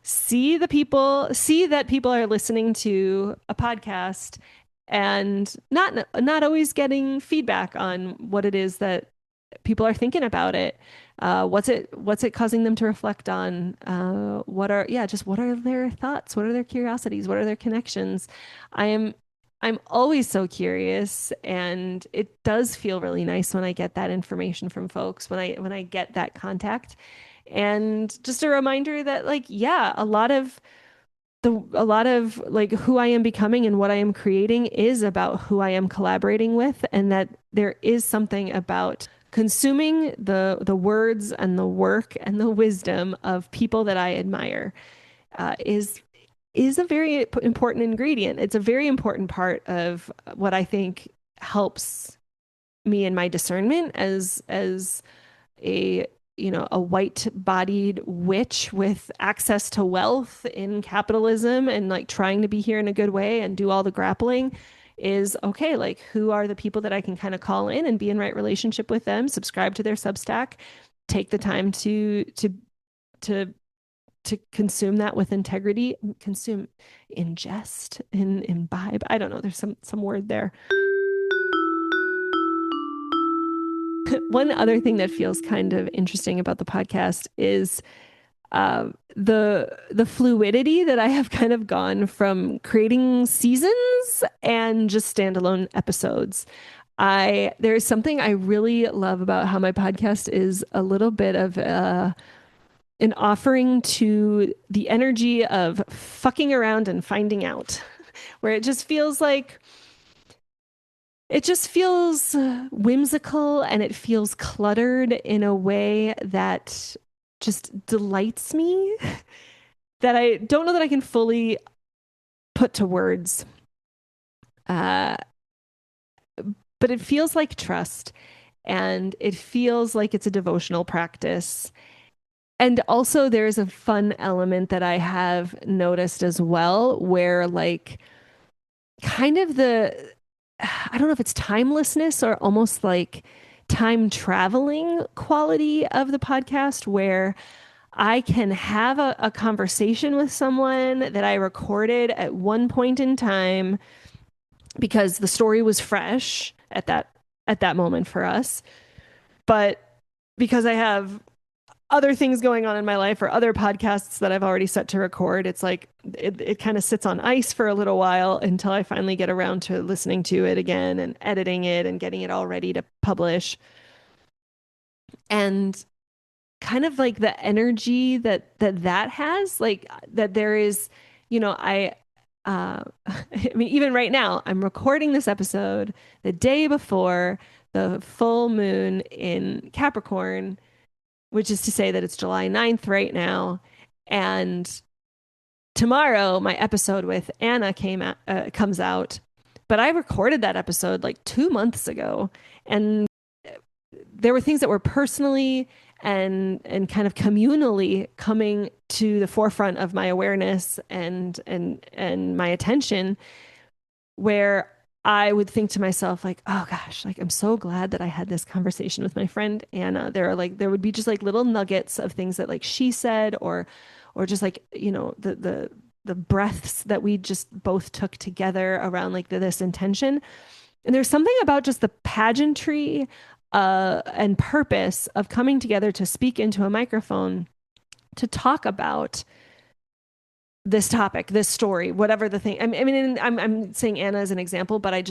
see that people are listening to a podcast and not always getting feedback on what it is that people are thinking about it. What's it causing them to reflect on? What are their thoughts? What are their curiosities? What are their connections? I am I'm always so curious, and it does feel really nice when I get that information from folks, when I get that contact. And just a reminder that, like, yeah, a lot of like who I am becoming and what I am creating is about who I am collaborating with, and that there is something about consuming the words and the work and the wisdom of people that I admire, is a very important ingredient. It's a very important part of what I think helps me in my discernment as a a white-bodied witch with access to wealth in capitalism, and like trying to be here in a good way and do all the grappling. Is okay, like, who are the people that I can kind of call in and be in right relationship with them, subscribe to their Substack, take the time to consume that with integrity, ingest, imbibe. I don't know. There's some word there. One other thing that feels kind of interesting about the podcast is the fluidity that I have kind of gone from creating seasons and just standalone episodes. There's something I really love about how my podcast is a little bit of an offering to the energy of fucking around and finding out, where it just feels whimsical, and it feels cluttered in a way that just delights me, that I don't know that I can fully put to words. But it feels like trust, and it feels like it's a devotional practice. And also there's a fun element that I have noticed as well, where like kind of I don't know if it's timelessness or almost like time traveling quality of the podcast, where I can have a conversation with someone that I recorded at one point in time because the story was fresh at that moment for us. But because I have other things going on in my life or other podcasts that I've already set to record, it's like it kind of sits on ice for a little while until I finally get around to listening to it again and editing it and getting it all ready to publish. And kind of like the energy that has, like, that there is, I mean, even right now, I'm recording this episode the day before the full moon in Capricorn, which is to say that it's July 9th right now. And tomorrow, my episode with Anna comes out. But I recorded that episode like 2 months ago. And there were things that were personally and kind of communally coming to the forefront of my awareness and my attention, where I would think to myself, like, oh gosh, like, I'm so glad that I had this conversation with my friend Anna. There would be just like little nuggets of things that like she said, or just like, the breaths that we just both took together around like this intention. And there's something about just the pageantry and purpose of coming together to speak into a microphone to talk about this topic, this story, whatever the thing. I mean, I'm saying Anna as an example, but I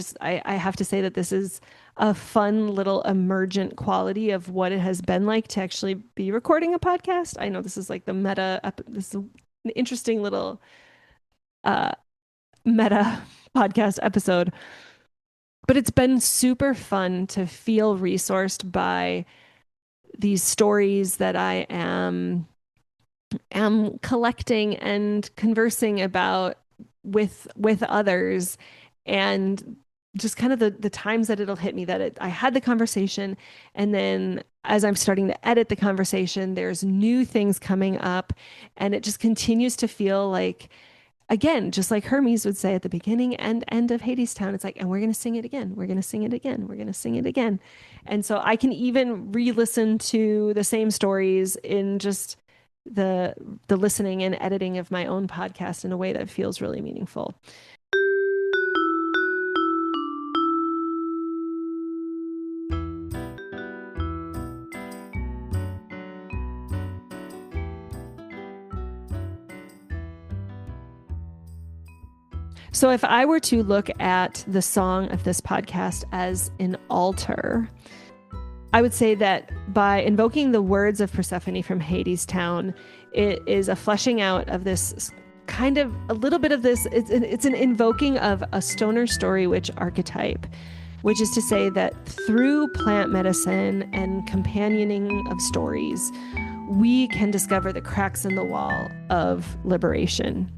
have to say that this is a fun little emergent quality of what it has been like to actually be recording a podcast. I know this is like this is an interesting little meta podcast episode, but it's been super fun to feel resourced by these stories that I am collecting and conversing about with others, and just kind of the times that it'll hit me that I had the conversation, and then as I'm starting to edit the conversation, there's new things coming up, and it just continues to feel like again, just like Hermes would say at the beginning and end of Hadestown, it's like, and we're going to sing it again. We're going to sing it again. We're going to sing it again. And so I can even re-listen to the same stories in just the listening and editing of my own podcast in a way that feels really meaningful. So if I were to look at the song of this podcast as an altar, I would say that by invoking the words of Persephone from Hadestown, it is a fleshing out of this kind of a little bit of this. It's an invoking of a stoner story witch archetype, which is to say that through plant medicine and companioning of stories, we can discover the cracks in the wall of liberation.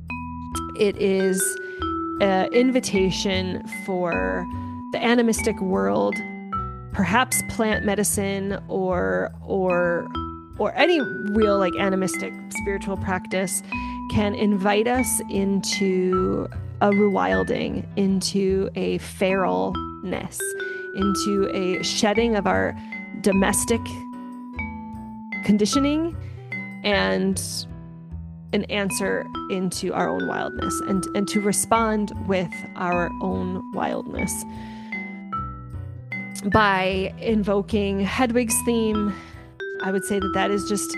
It is an invitation for the animistic world, perhaps plant medicine or any real like animistic spiritual practice can invite us into a rewilding, into a feralness, into a shedding of our domestic conditioning and an answer into our own wildness and to respond with our own wildness. By invoking Hedwig's theme, I would say that is just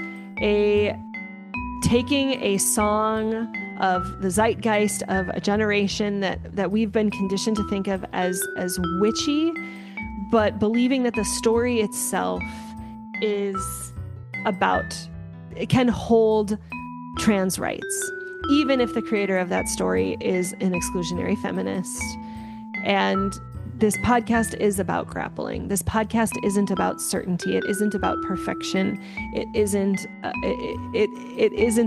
taking a song of the zeitgeist of a generation that we've been conditioned to think of as witchy, but believing that the story itself it can hold trans rights, even if the creator of that story is an exclusionary feminist. And this podcast is about grappling. This podcast isn't about certainty. It isn't about perfection. It isn't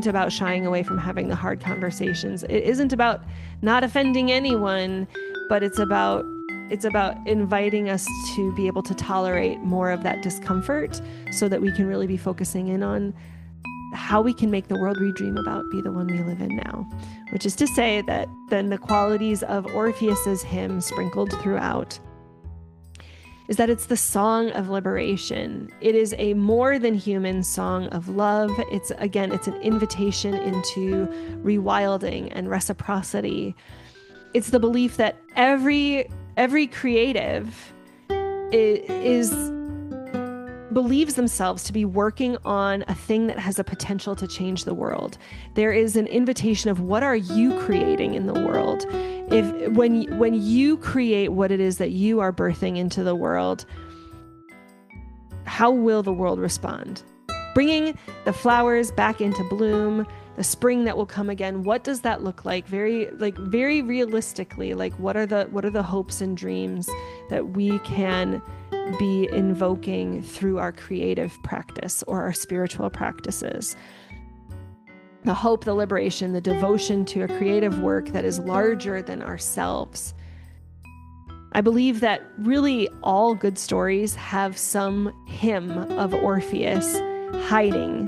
about shying away from having the hard conversations. It isn't about not offending anyone, but it's about inviting us to be able to tolerate more of that discomfort so that we can really be focusing in on how we can make the world we dream about be the one we live in now, which is to say that then the qualities of Orpheus's hymn sprinkled throughout is that it's the song of liberation. It is a more than human song of love. It's an invitation into rewilding and reciprocity. It's the belief that every creative believes themselves to be working on a thing that has a potential to change the world. There is an invitation of what are you creating in the world? When you create what it is that you are birthing into the world, how will the world respond? Bringing the flowers back into bloom, the spring that will come again. What does that look like? Very realistically, what are the hopes and dreams that we can be invoking through our creative practice or our spiritual practices? The hope, the liberation, the devotion to a creative work that is larger than ourselves. I believe that really all good stories have some hymn of Orpheus hiding,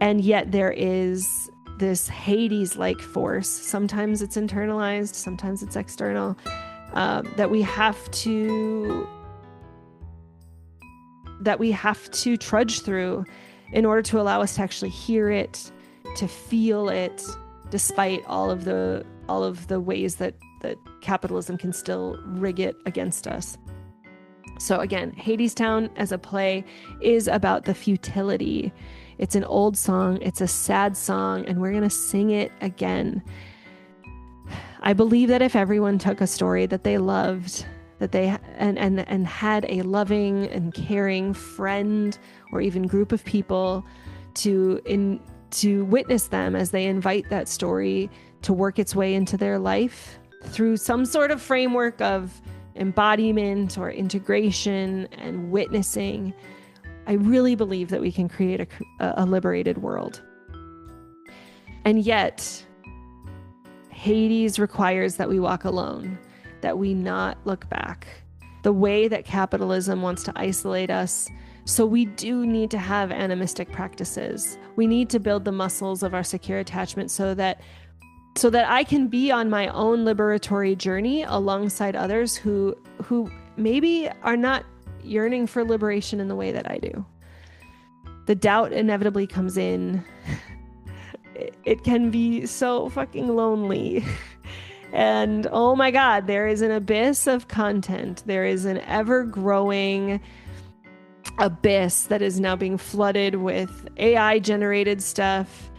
and yet there is this Hades-like force. Sometimes it's internalized, sometimes it's external, that we have to trudge through in order to allow us to actually hear it, to feel it, despite all of the ways that capitalism can still rig it against us. So again, Hadestown as a play is about the futility. It's an old song, it's a sad song, and we're going to sing it again. I believe that if everyone took a story that they loved, that they and had a loving and caring friend or even group of people to witness them as they invite that story to work its way into their life through some sort of framework of embodiment or integration and witnessing, I really believe that we can create a liberated world. And yet, Hades requires that we walk alone, that we not look back. The way that capitalism wants to isolate us, so we do need to have animistic practices. We need to build the muscles of our secure attachment so that so that I can be on my own liberatory journey alongside others who maybe are not yearning for liberation in the way that I do. The doubt inevitably comes in. It can be so fucking lonely. And oh my God, there is an abyss of content. There is an ever-growing abyss that is now being flooded with AI-generated stuff.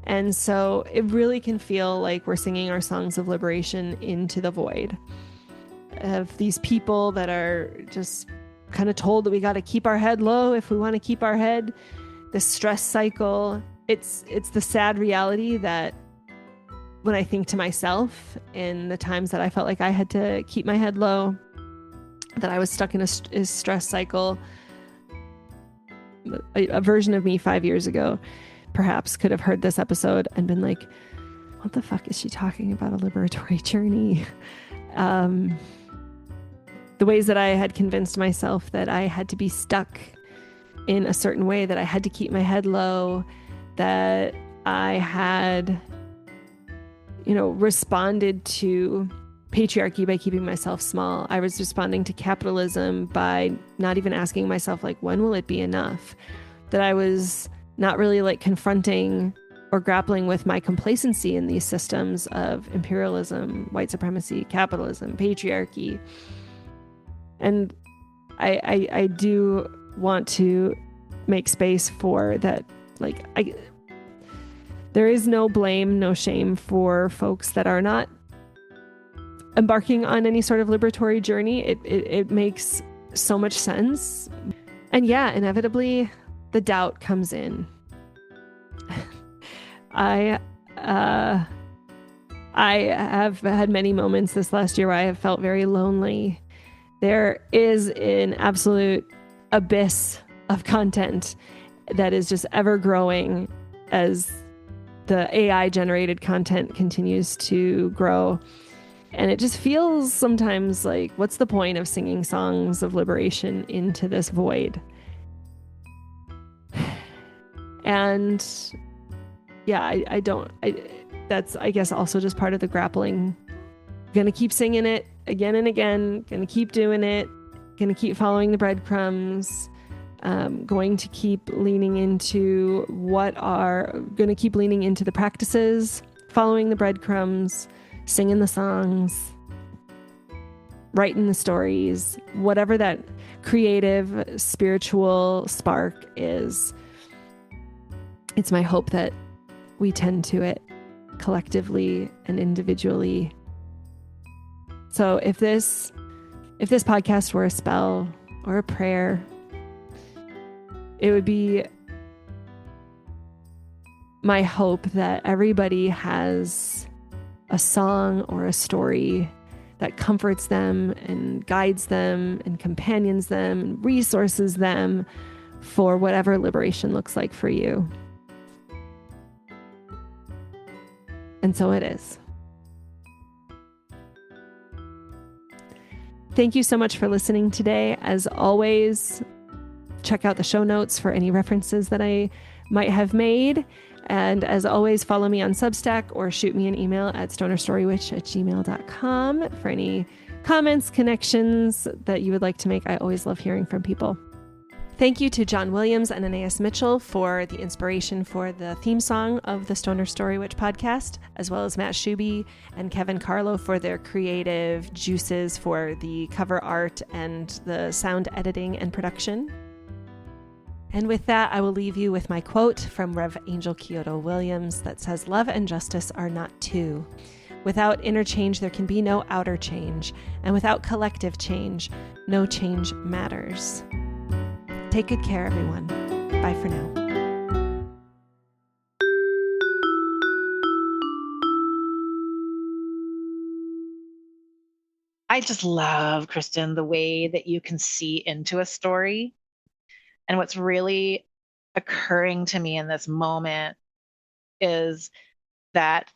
And so it really can feel like we're singing our songs of liberation into the void of these people that are just kind of told that we got to keep our head low if we want to keep our head. The stress cycle. It's the sad reality that when I think to myself in the times that I felt like I had to keep my head low, that I was stuck in a stress cycle, a version of me 5 years ago perhaps could have heard this episode and been like, what the fuck is she talking about, a liberatory journey? The ways that I had convinced myself that I had to be stuck in a certain way, that I had to keep my head low, that I had, responded to patriarchy by keeping myself small. I was responding to capitalism by not even asking myself, like, when will it be enough? That I was not really like confronting or grappling with my complacency in these systems of imperialism, white supremacy, capitalism, patriarchy. And I do want to make space for that. Like, there is no blame, no shame for folks that are not embarking on any sort of liberatory journey. It makes so much sense. And yeah, inevitably the doubt comes in. I have had many moments this last year where I have felt very lonely. There is an absolute abyss of content that is just ever growing as the AI generated content continues to grow. And it just feels sometimes like, what's the point of singing songs of liberation into this void? And yeah, that's, I guess, also just part of the grappling. Gonna keep singing it again and again, gonna keep doing it, gonna keep following the breadcrumbs, going to keep leaning into the practices, following the breadcrumbs, singing the songs, writing the stories, whatever that creative, spiritual spark is. It's my hope that we tend to it collectively and individually. So if this podcast were a spell or a prayer, it would be my hope that everybody has a song or a story that comforts them and guides them and companions them and resources them for whatever liberation looks like for you. And so it is. Thank you so much for listening today. As always, check out the show notes for any references that I might have made. And as always, follow me on Substack or shoot me an email at stonerstorywitch@gmail.com for any comments, connections that you would like to make. I always love hearing from people. Thank you to John Williams and Anais Mitchell for the inspiration for the theme song of the Stoner Story Witch podcast, as well as Matt Schubbe and Kevin Carlo for their creative juices for the cover art and the sound editing and production. And with that, I will leave you with my quote from Rev Angel Kyoto Williams that says, "Love and justice are not two. Without inner change, there can be no outer change. And without collective change, no change matters." Take good care, everyone. Bye for now. I just love, Kristyn, the way that you can see into a story. And what's really occurring to me in this moment is that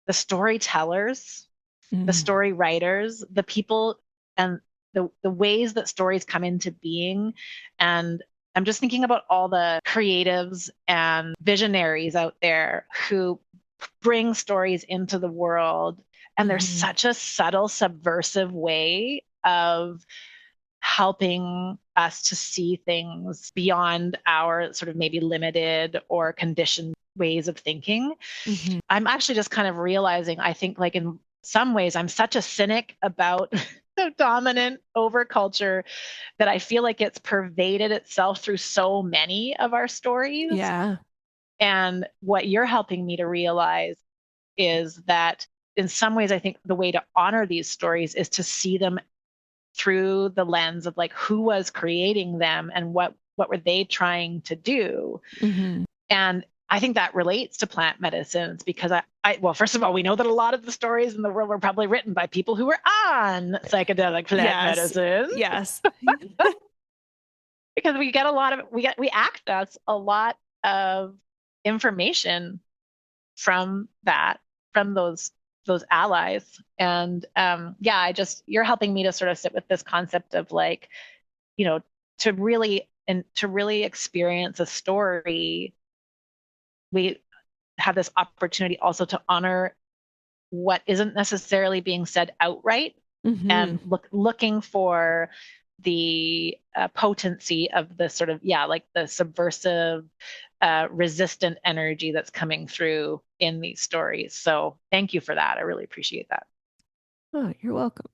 the storytellers, the story writers, the people, and the ways that stories come into being. And I'm just thinking about all the creatives and visionaries out there who bring stories into the world. And there's Mhm. such a subtle, subversive way of helping us to see things beyond our sort of maybe limited or conditioned ways of thinking. Mhm. I'm actually just kind of realizing, I think, like, in some ways, I'm such a cynic about the dominant overculture that I feel like it's pervaded itself through so many of our stories. Yeah. And what you're helping me to realize is that in some ways, I think the way to honor these stories is to see them through the lens of like who was creating them and what were they trying to do. Mhm. And I think that relates to plant medicines because well, first of all, we know that a lot of the stories in the world were probably written by people who were on psychedelic plant Yes. medicines. Yes. Because we access a lot of information from those allies. And you're helping me to sort of sit with this concept of like, to really experience a story, we have this opportunity also to honor what isn't necessarily being said outright, Mhm. and looking for the potency of the sort of, like the subversive, resistant energy that's coming through in these stories. So thank you for that. I really appreciate that. Oh, you're welcome.